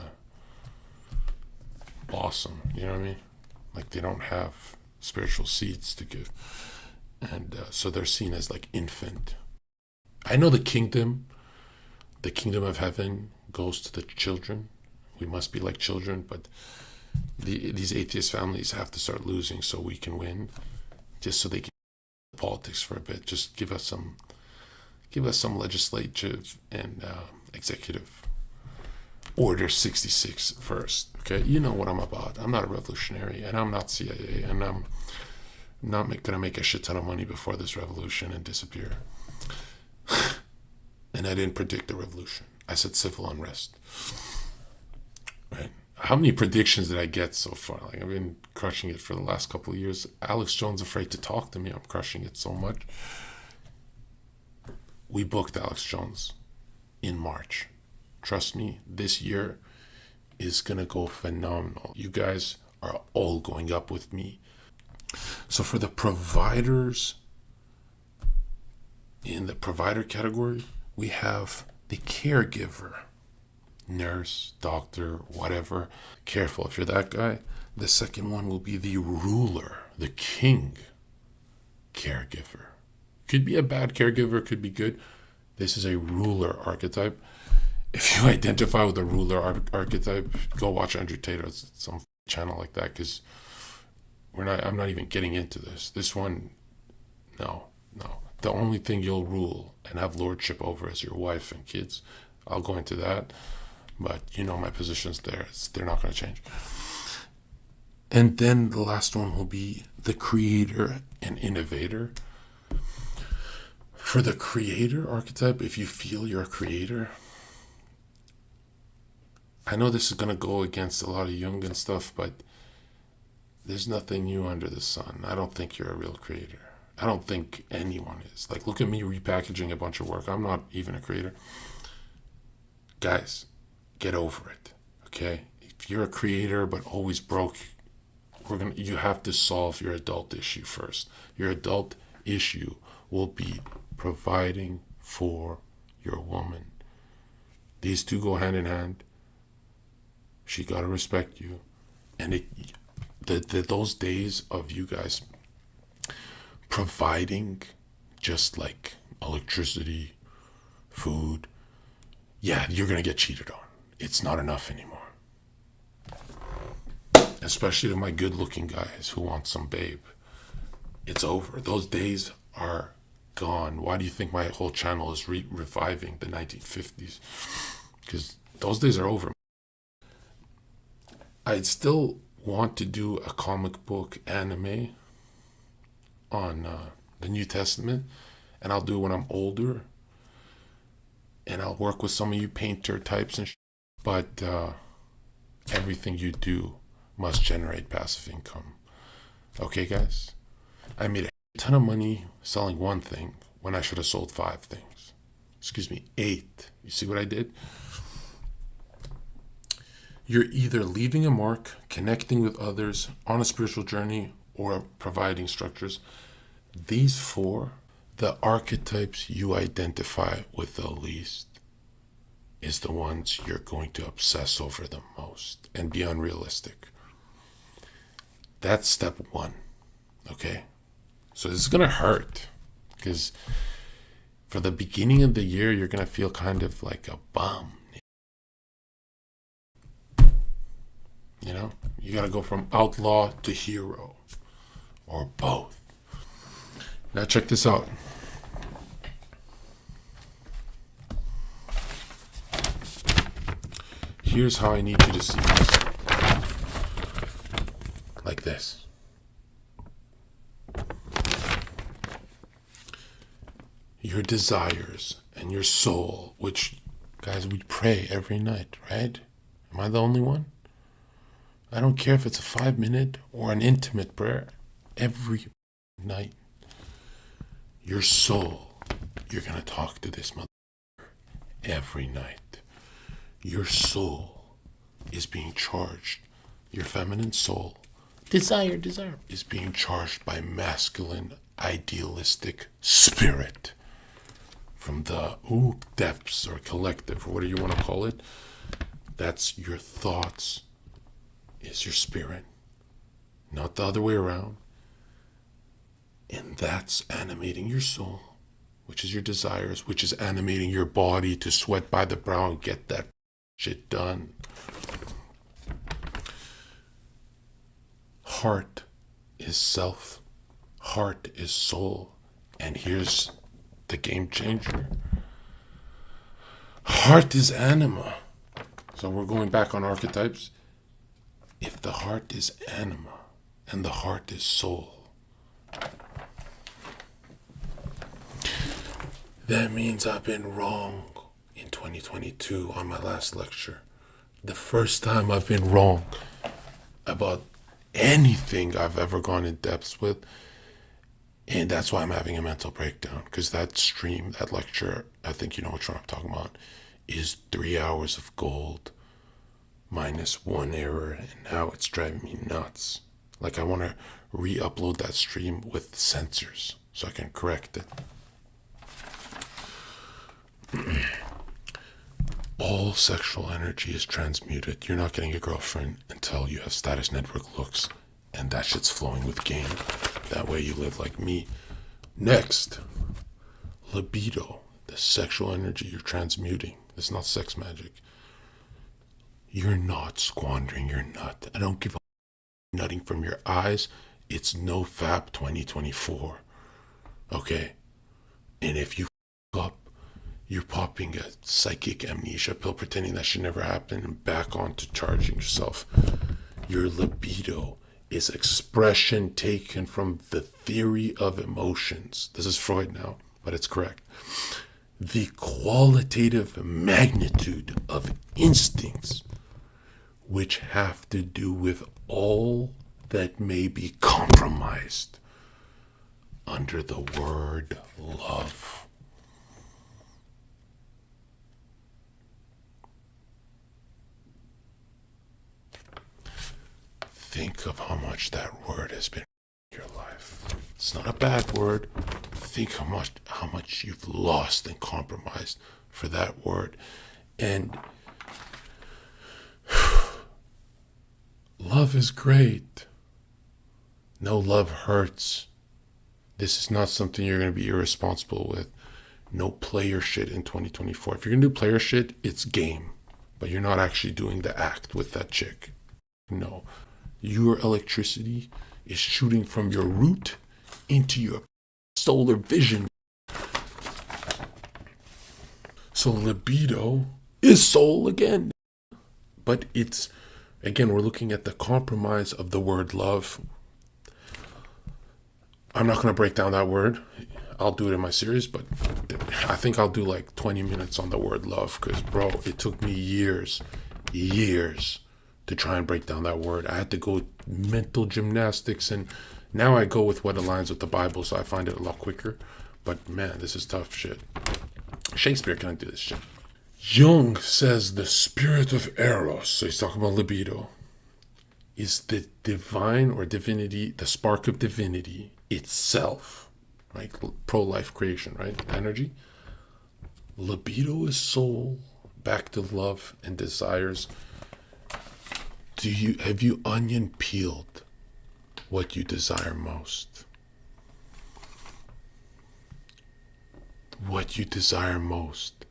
[SPEAKER 1] blossom. You know what I mean? Like, they don't have spiritual seeds to give. And so they're seen as like infant. I know the kingdom of heaven goes to the children. We must be like children, but these atheist families have to start losing so we can win, just so they can politics for a bit. Just give us some legislative and executive order 66 first. Okay, you know what I'm about. I'm not a revolutionary, and I'm not CIA, and I'm not gonna make a shit ton of money before this revolution and disappear. And I didn't predict the revolution. I said civil unrest. Right? How many predictions did I get so far? Like, I've been crushing it for the last couple of years. Alex Jones afraid to talk to me. I'm crushing it so much. We booked Alex Jones in March. Trust me, this year is gonna go phenomenal. You guys are all going up with me. So for the providers, in the provider category, we have the caregiver. Nurse, doctor, whatever. Careful if you're that guy. The second one will be the ruler, the king caregiver. Could be a bad caregiver, could be good. This is a ruler archetype. If you identify with the ruler archetype, go watch Andrew Tate or some channel like that, because I'm not even getting into this. This one, no. The only thing you'll rule and have lordship over is your wife and kids. I'll go into that. But my position's there. They're not going to change. And then the last one will be the creator and innovator. For the creator archetype, if you feel you're a creator, I know this is going to go against a lot of Jung and stuff, but There's nothing new under the sun. I don't think you're a real creator. I don't think anyone is. Like, look at me repackaging a bunch of work. I'm not even a creator. Guys, get over it. Okay? If you're a creator but always broke, you have to solve your adult issue first. Your adult issue will be providing for your woman. These two go hand in hand. She gotta respect you. And those days of you guys providing just like electricity, food, yeah, you're gonna get cheated on. It's not enough anymore. Especially to my good looking guys who want some babe. It's over. Those days are gone. Why do you think my whole channel is reviving the 1950s? Because those days are over. I'd still want to do a comic book anime on the New Testament, and I'll do it when I'm older, and I'll work with some of you painter types and but everything you do must generate passive income. Okay, guys? I made a ton of money selling one thing when I should have sold 5 things. Excuse me, 8. You see what I did? You're either leaving a mark, connecting with others on a spiritual journey, or providing structures. These 4, the archetypes you identify with the least, is the ones you're going to obsess over the most and be unrealistic. That's step 1. Okay? So this is going to hurt because for the beginning of the year, you're going to feel kind of like a bum. You know, you got to go from outlaw to hero or both. Now check this out. Here's how I need you to see this. Like this. Your desires and your soul, which, guys, we pray every night, right? Am I the only one? I don't care if it's a 5-minute or an intimate prayer. Every night, your soul, you're going to talk to this mother every night. Your soul is being charged. Your feminine soul, desire, is being charged by masculine, idealistic spirit from the depths or collective, or whatever you want to call it. That's your thoughts, is your spirit, not the other way around. And that's animating your soul, which is your desires, which is animating your body to sweat by the brow and get that shit done. Heart is self, heart is soul, and here's the game changer. Heart is anima. So we're going back on archetypes. If the heart is anima and the heart is soul, that means I've been wrong in 2022 on my last lecture. The first time I've been wrong about anything I've ever gone in depth with. And that's why I'm having a mental breakdown, because that stream, that lecture, I think you know which one I'm talking about, is 3 hours of gold minus 1 error, and now it's driving me nuts. Like, I want to re-upload that stream with sensors so I can correct it. All sexual energy is transmuted. You're not getting a girlfriend until you have status network looks, and that shit's flowing with game. That way you live like me. Next, libido, the sexual energy you're transmuting. It's not sex magic. You're not squandering your nut. I don't give a nutting from your eyes. It's no fap 2024. Okay? And if you up, you're popping a psychic amnesia pill, pretending that should never happen, and back on to charging yourself. Your libido is expression taken from the theory of emotions. This is Freud now, but it's correct. The qualitative magnitude of instincts, which have to do with all that may be compromised under the word love. Think of how much that word has been in your life. It's not a bad word. Think how much you've lost and compromised for that word. And love is great. No, love hurts. This is not something you're going to be irresponsible with. No player shit in 2024. If you're going to do player shit, it's game. But you're not actually doing the act with that chick. No. Your electricity is shooting from your root into your solar vision. So libido is soul again. But it's, again, we're looking at the compromise of the word love. I'm not going to break down that word. I'll do it in my series, but I think I'll do like 20 minutes on the word love because, bro, it took me years to try and break down that word. I had to go mental gymnastics, and now I go with what aligns with the Bible, so I find it a lot quicker. But man, this is tough shit. Shakespeare can't do this shit. Jung says the spirit of Eros, so he's talking about libido, is the divine or divinity, the spark of divinity itself, right? Pro-life creation, right? Energy. Libido is soul, back to love and desires. Have you onion peeled what you desire most? What you desire most.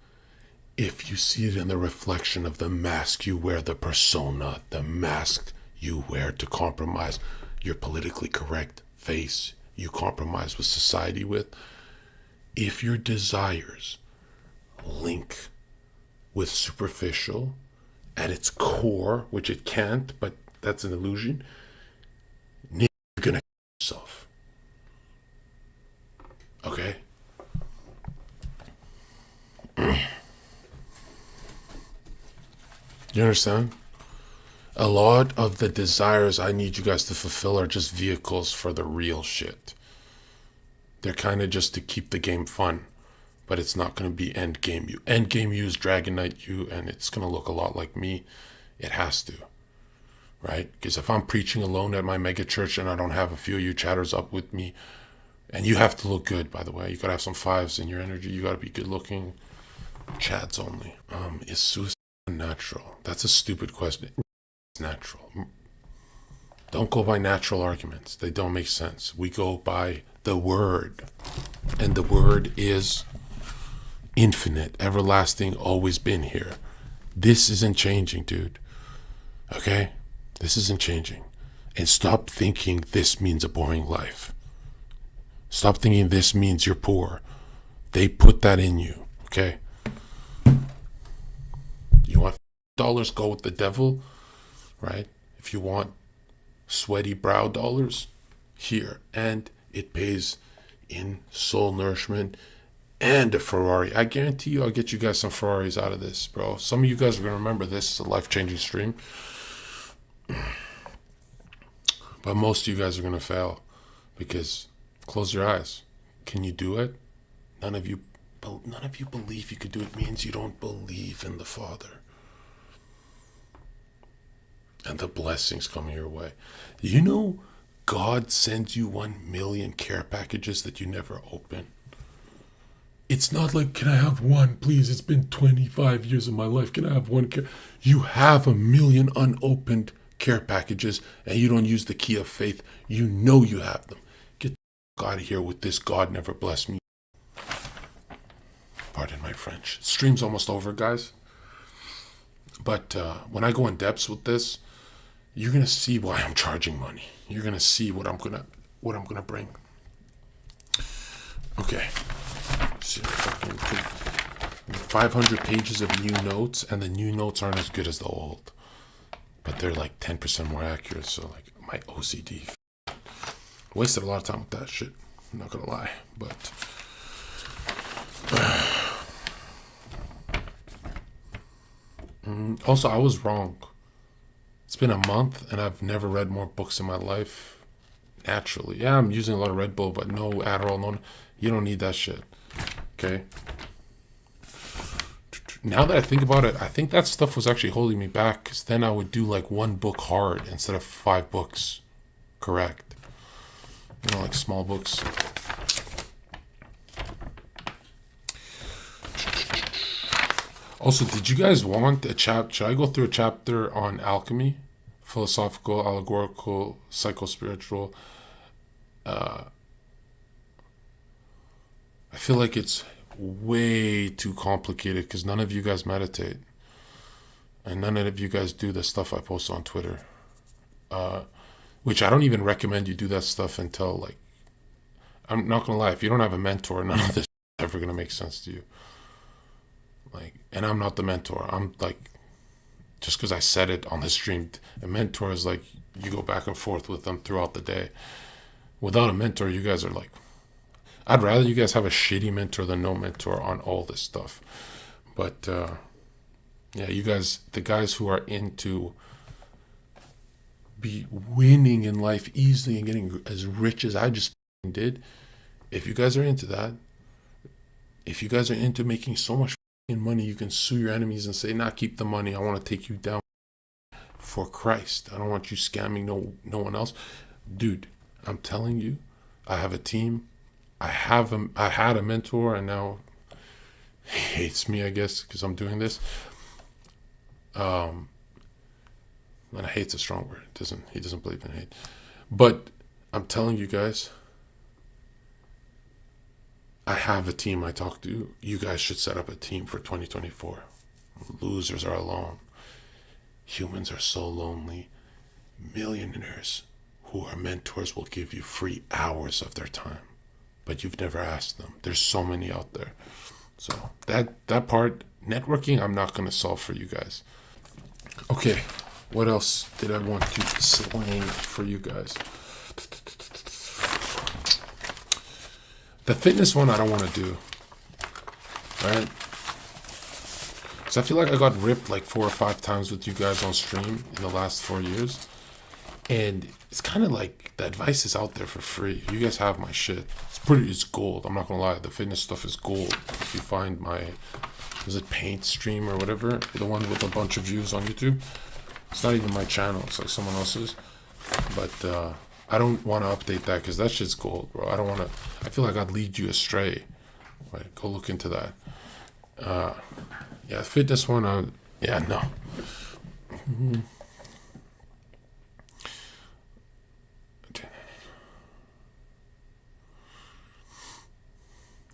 [SPEAKER 1] If you see it in the reflection of the mask you wear, the persona, the mask you wear to compromise your politically correct face you compromise with society with, if your desires link with superficial at its core, which it can't, but that's an illusion, you're gonna yourself. Okay? You understand? A lot of the desires I need you guys to fulfill are just vehicles for the real shit. They're kind of just to keep the game fun, but it's not going to be end game you. End game you is Dragon Knight you, and it's going to look a lot like me. It has to, right? Because if I'm preaching alone at my mega church and I don't have a few of you chatters up with me, and you have to look good, by the way. You got to have some fives in your energy. You got to be good looking. Chads only. Is suicide natural? That's a stupid question. Natural. Don't go by natural arguments. They don't make sense. We go by the word. And the word is infinite, everlasting, always been here. This isn't changing, dude. Okay? This isn't changing. And stop thinking this means a boring life. Stop thinking this means you're poor. They put that in you. Okay? You want dollars, go with the devil. Right? If you want sweaty brow dollars, here. And it pays in soul nourishment and a Ferrari. I guarantee you I'll get you guys some Ferraris out of this, bro. Some of you guys are going to remember this is a life-changing stream. But most of you guys are going to fail because close your eyes. Can you do it? None of you believe you could do it means you don't believe in the Father. And the blessings coming your way. You know, God sends you 1 million care packages that you never open. It's not like, can I have one, please? It's been 25 years of my life. Can I have one care? You have 1 million unopened care packages and you don't use the key of faith. You know you have them. Get the fuck out of here with this God never blessed me. Pardon my French. Stream's almost over, guys. But when I go in depths with this, you're gonna see why I'm charging money. You're gonna see what I'm gonna bring. Okay. So, 500 pages of new notes, and the new notes aren't as good as the old, but they're like 10% more accurate. So like my OCD wasted a lot of time with that shit. I'm not gonna lie, but also I was wrong. It's been a month and I've never read more books in my life. Naturally. Yeah, I'm using a lot of Red Bull, but no Adderall, no, you don't need that shit. Okay? Now that I think about it, I think that stuff was actually holding me back, because then I would do like one book hard instead of 5 books correct. You know, like small books. Also, did you guys want a chapter? Should I go through a chapter on alchemy? Philosophical, allegorical, psychospiritual. I feel like it's way too complicated because none of you guys meditate. And none of you guys do the stuff I post on Twitter. Which I don't even recommend you do that stuff until, like, I'm not going to lie, if you don't have a mentor, none of this is ever going to make sense to you. Like, and I'm not the mentor. I'm like, just because I said it on the stream, a mentor is like, you go back and forth with them throughout the day. Without a mentor, you guys are like, I'd rather you guys have a shitty mentor than no mentor on all this stuff. But, yeah, you guys, the guys who are into be winning in life easily and getting as rich as I just did, if you guys are into that, if you guys are into making so much money, you can sue your enemies and say, nah, keep the money. I want to take you down for Christ. I don't want you scamming no one else. Dude, I'm telling you, I have a team. I had a mentor, and now he hates me, I guess, because I'm doing this. And hate's a strong word. He doesn't believe in hate. But I'm telling you guys, I have a team I talk to. You guys should set up a team for 2024. Losers are alone. Humans are so lonely. Millionaires who are mentors will give you free hours of their time, but you've never asked them. There's so many out there. So that part, networking, I'm not going to solve for you guys. Okay, what else did I want to slang for you guys? The fitness one I don't want to do, right? Because I feel like I got ripped like 4 or 5 times with you guys on stream in the last 4 years. And it's kind of like the advice is out there for free. You guys have my shit. It's gold. I'm not going to lie. The fitness stuff is gold. If you find my, is it paint stream or whatever? The one with a bunch of views on YouTube. It's not even my channel. It's like someone else's. But, I don't want to update that because that shit's gold, bro. I don't want to. I feel like I'd lead you astray. Right, go look into that. Yeah, fitness one. Yeah, no.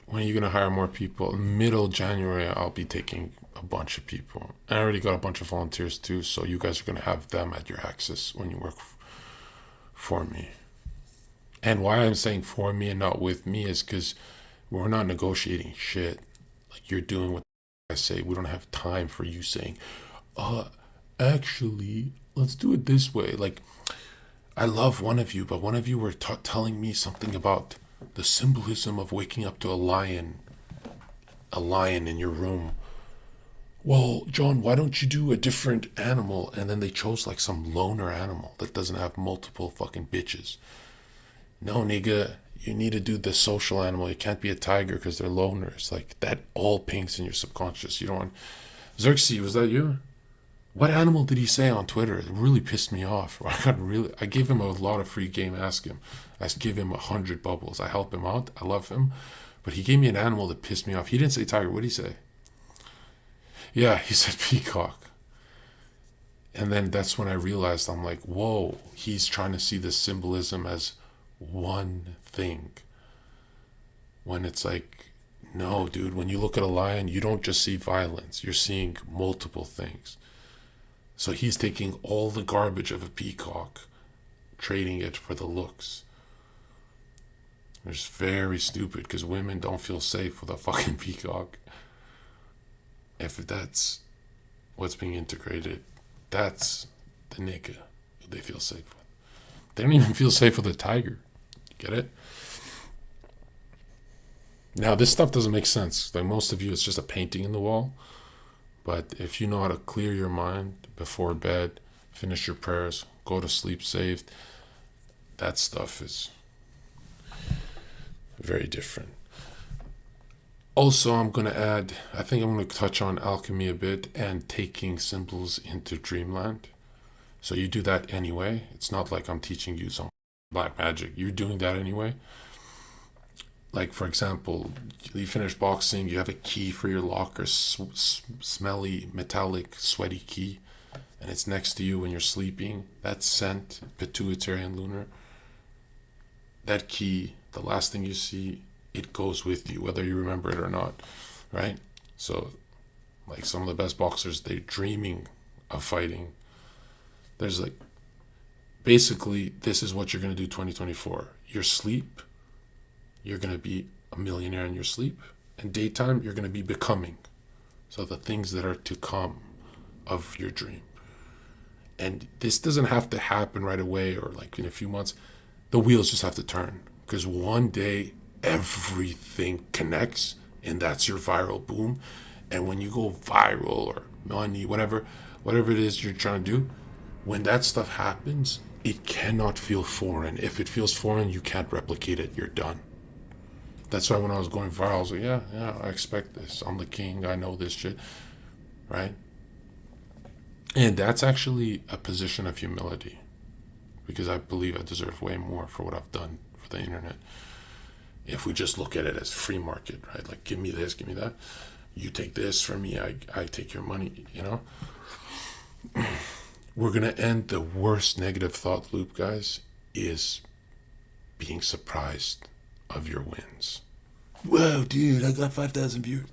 [SPEAKER 1] When are you gonna hire more people? Middle January, I'll be taking a bunch of people. I already got a bunch of volunteers too, so you guys are gonna have them at your access when you work for me. And why I'm saying for me and not with me is because we're not negotiating shit. Like, you're doing what I say. We don't have time for you saying, actually, let's do it this way. Like, I love one of you, but one of you were telling me something about the symbolism of waking up to a lion in your room. Well, John, why don't you do a different animal? And then they chose like some loner animal that doesn't have multiple fucking bitches. No, nigga, you need to do the social animal. You can't be a tiger because they're loners. Like, that all pinks in your subconscious. You don't want... Zherka, was that you? What animal did he say on Twitter? It really pissed me off. I gave him a lot of free game. Ask him. I gave him 100 bubbles. I help him out. I love him. But he gave me an animal that pissed me off. He didn't say tiger. What did he say? Yeah, he said peacock. And then that's when I realized, I'm like, whoa, he's trying to see this symbolism as one thing. When it's like, no, dude, when you look at a lion, you don't just see violence. You're seeing multiple things. So he's taking all the garbage of a peacock, trading it for the looks. It's very stupid because women don't feel safe with a fucking peacock. If that's what's being integrated, that's the nigga who they feel safe with. They don't even feel safe with a tiger. Get it? Now, this stuff doesn't make sense. Like, most of you, it's just a painting in the wall. But if you know how to clear your mind before bed, finish your prayers, go to sleep saved. That stuff is very different. Also, I'm going to add, I think I'm going to touch on alchemy a bit and taking symbols into dreamland. So you do that anyway. It's not like I'm teaching you some black magic. You're doing that anyway. Like, for example, you finish boxing, you have a key for your locker, smelly, metallic, sweaty key, and it's next to you when you're sleeping. That scent, pituitary and lunar. That key, the last thing you see, it goes with you, whether you remember it or not, right? So, like some of the best boxers, they're dreaming of fighting. There's like, basically, this is what you're going to do 2024. Your sleep, you're going to be a millionaire in your sleep. And daytime, you're going to be becoming. So the things that are to come of your dream. And this doesn't have to happen right away or like in a few months. The wheels just have to turn. Because one day, everything connects. And that's your viral boom. And when you go viral or money, whatever it is you're trying to do, when that stuff happens, it cannot feel foreign. If it feels foreign, you can't replicate it. You're done. That's why when I was going viral, I was like, yeah, I expect this. I'm the king. I know this shit. Right? And that's actually a position of humility. Because I believe I deserve way more for what I've done for the internet. If we just look at it as free market, right? Like, give me this, give me that. You take this from me, I take your money, you know? We're going to end the worst negative thought loop, guys, is being surprised of your wins. Whoa, dude, I got 5,000 viewers.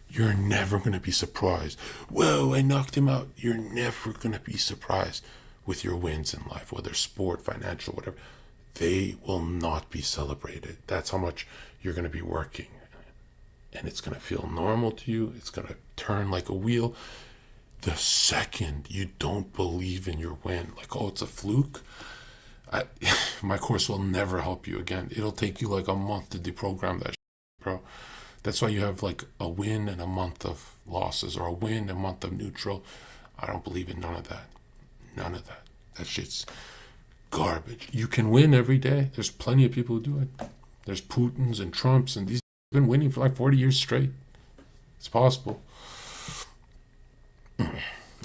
[SPEAKER 1] You're never going to be surprised. Whoa, I knocked him out. You're never going to be surprised with your wins in life, whether sport, financial, whatever. They will not be celebrated. That's how much you're going to be working. And it's going to feel normal to you. It's going to turn like a wheel. The second you don't believe in your win, like, oh, it's a fluke, my course will never help you again. It'll take you like a month to deprogram that shit, bro. That's why you have like a win and a month of losses, or a win, a month of neutral. I don't believe in none of that. None of that. That shit's garbage. You can win every day. There's plenty of people who do it. There's Putins and Trumps, and these have been winning for like 40 years straight. It's possible.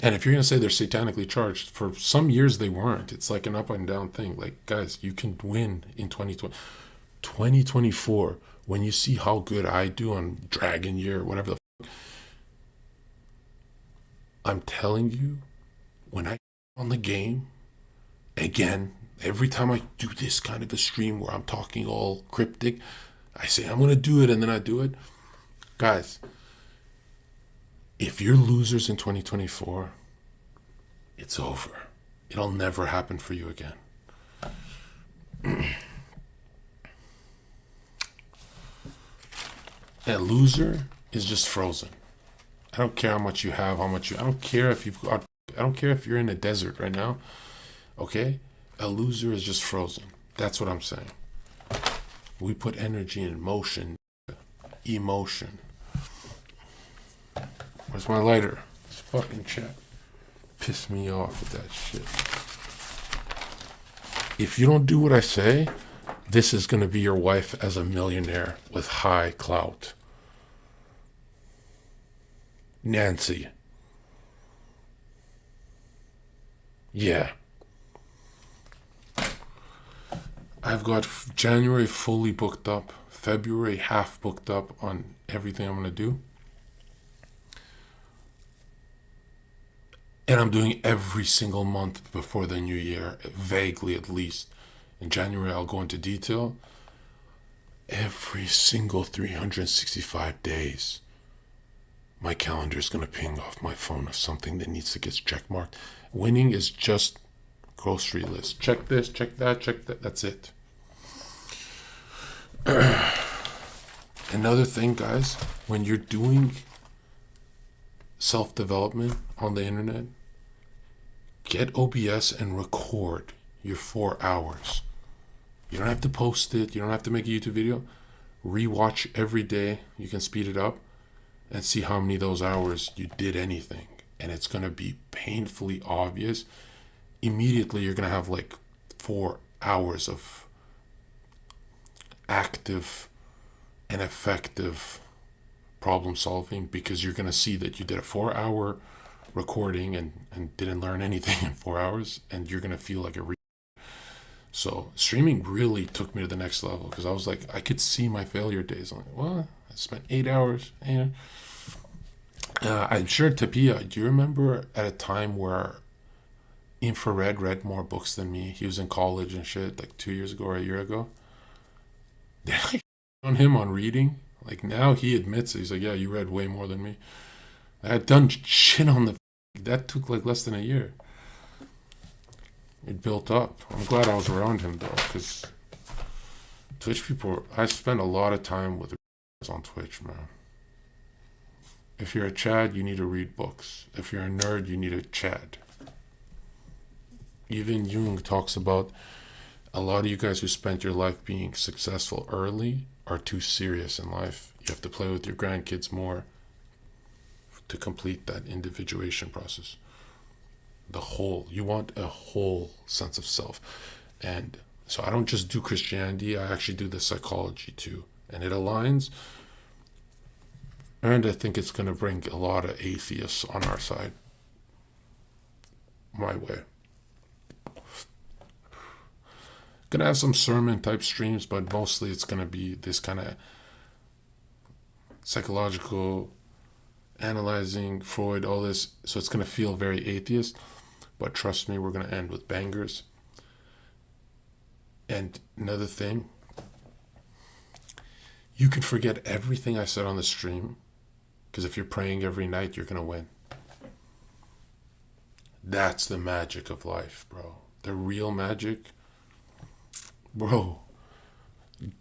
[SPEAKER 1] And if you're going to say they're satanically charged, for some years they weren't. It's like an up and down thing. Like, guys, you can win in 2020. 2024, when you see how good I do on Dragon Year, whatever the fuck, I'm telling you, when I on the game, again, every time I do this kind of a stream where I'm talking all cryptic, I say I'm going to do it, and then I do it. Guys, if you're losers in 2024, it's over. It'll never happen for you again. A loser is just frozen. I don't care how much you have, I don't care if you're in a desert right now. Okay? A loser is just frozen. That's what I'm saying. We put energy in motion, emotion. Where's my lighter? This fucking chat pissed me off with that shit. If you don't do what I say, this is going to be your wife as a millionaire with high clout. Nancy. Yeah. I've got January fully booked up, February half booked up on everything I'm going to do. And I'm doing every single month before the new year, vaguely at least. In January, I'll go into detail. Every single 365 days, my calendar is going to ping off my phone of something that needs to get checkmarked. Winning is just grocery list. Check this, check that, check that. That's it. Another thing, guys, when you're doing self-development on the internet, get OBS and record your 4 hours. You don't have to post it. You don't have to make a YouTube video. Rewatch every day. You can speed it up and see how many of those hours you did anything. and it's going to be painfully obvious, immediately you're going to have like 4 hours of active and effective problem solving, because you're going to see that you did a 4-hour recording and didn't learn anything in 4 hours, and you're going to feel like a so streaming really took me to the next level, because I was like, I could see my failure days. I'm like, well, I spent 8 hours. I'm sure, Tapia, do you remember at a time where Infrared read more books than me? He was in college and shit, like 2 years ago or a year ago. They like on him on reading. Like now he admits it. He's like, yeah, you read way more than me. I had done shit on the. That took like less than a year. It built up. I'm glad I was around him though, because Twitch people, I spend a lot of time with on Twitch, man. If you're a Chad, you need to read books. If you're a nerd, you need a Chad. Even Jung talks about a lot of you guys who spent your life being successful early are too serious in life. You have to play with your grandkids more to complete that individuation process. You want a whole sense of self. And so I don't just do Christianity, I actually do the psychology too. And it aligns. And I think it's going to bring a lot of atheists on our side. My way. Gonna have some sermon type streams, but mostly it's gonna be this kind of psychological analyzing Freud, all this. So it's gonna feel very atheist, but trust me, we're gonna end with bangers. And another thing, you can forget everything I said on the stream, because if you're praying every night, you're gonna win. That's the magic of life, bro. The real magic. Bro,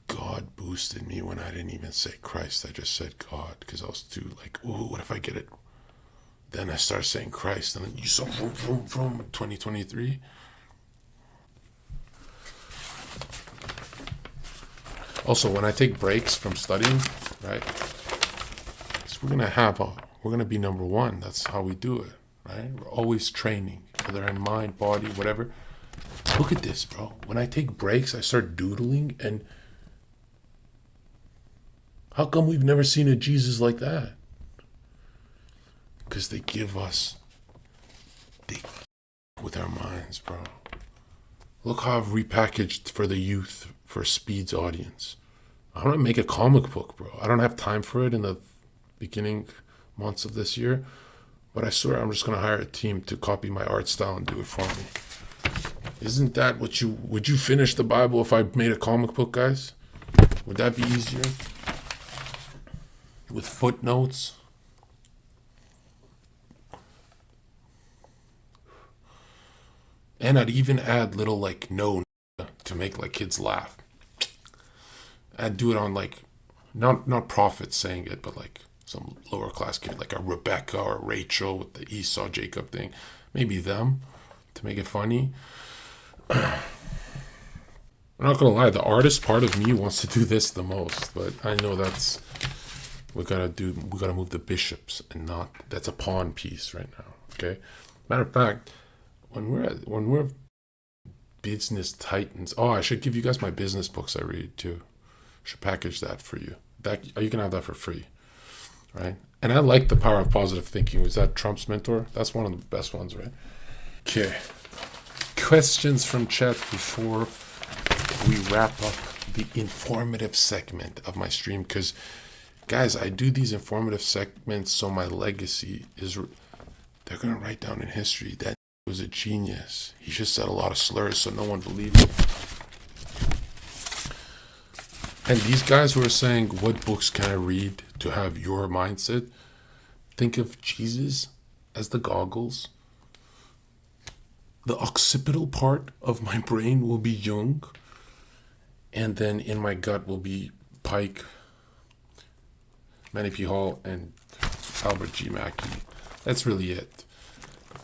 [SPEAKER 1] God boosted me when I didn't even say Christ. I just said God, because I was too like, ooh, what if I get it? Then I started saying Christ, and then you saw vroom, vroom, vroom, 2023. Also, when I take breaks from studying, right? So we're gonna be number one. That's how we do it, right? We're always training, whether in mind, body, whatever. Look at this, bro. When I take breaks, I start doodling, and how come we've never seen a Jesus like that? Because they with our minds, bro. Look how I've repackaged for the youth, for Speed's audience. I want to make a comic book, bro. I don't have time for it in the beginning months of this year, but I swear I'm just going to hire a team to copy my art style and do it for me. Isn't that would you finish the Bible if I made a comic book, guys? Would that be easier? With footnotes? And I'd even add little like no to make like kids laugh. I'd do it on like, not prophets saying it, but like some lower class kid, like a Rebecca or Rachel with the Esau Jacob thing. Maybe them to make it funny. I'm not gonna lie, the artist part of me wants to do this the most, but I know we gotta move the bishops, and that's a pawn piece right now. Okay. Matter of fact, when we're business titans, I should give you guys my business books I read too. Should package that for you. That you can have that for free, right? And I like The Power of Positive Thinking. Was that Trump's mentor? That's one of the best ones, right? Okay. Questions from chat before we wrap up the informative segment of my stream, because guys, I do these informative segments so my legacy is they're gonna write down in history that was a genius. He just said a lot of slurs so no one believed him. And these guys who are saying, what books can I read to have your mindset? Think of Jesus as the goggles. The occipital part of my brain will be Jung. And then in my gut will be Pike, Manny P. Hall, and Albert G. Mackey. That's really it.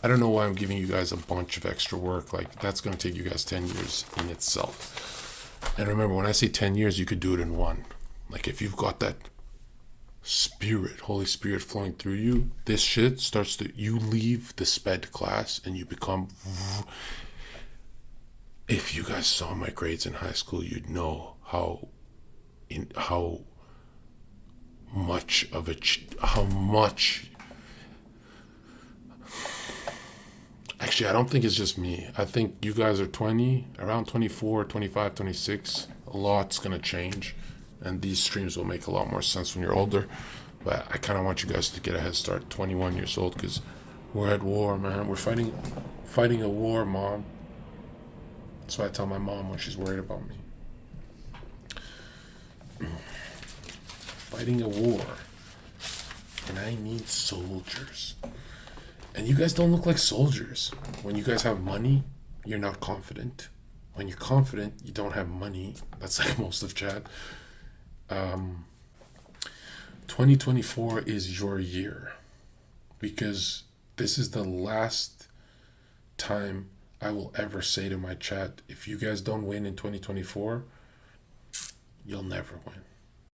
[SPEAKER 1] I don't know why I'm giving you guys a bunch of extra work. Like, that's going to take you guys 10 years in itself. And remember, when I say 10 years, you could do it in one. Like, if you've got that Spirit, Holy Spirit flowing through you, this shit starts to, you leave the sped class and you become, if you guys saw my grades in high school, you'd know how much of a, how much, actually, I don't think it's just me. I think you guys are 20, around 24, 25, 26. A lot's going to change. And these streams will make a lot more sense when you're older. But I kind of want you guys to get a head start, 21 years old, because we're at war, man. We're fighting a war, Mom. That's why I tell my mom when she's worried about me. Fighting a war. And I need soldiers. And you guys don't look like soldiers. When you guys have money, you're not confident. When you're confident, you don't have money. That's like most of chat. 2024 is your year, because this is the last time I will ever say to my chat, if you guys don't win in 2024, you'll never win.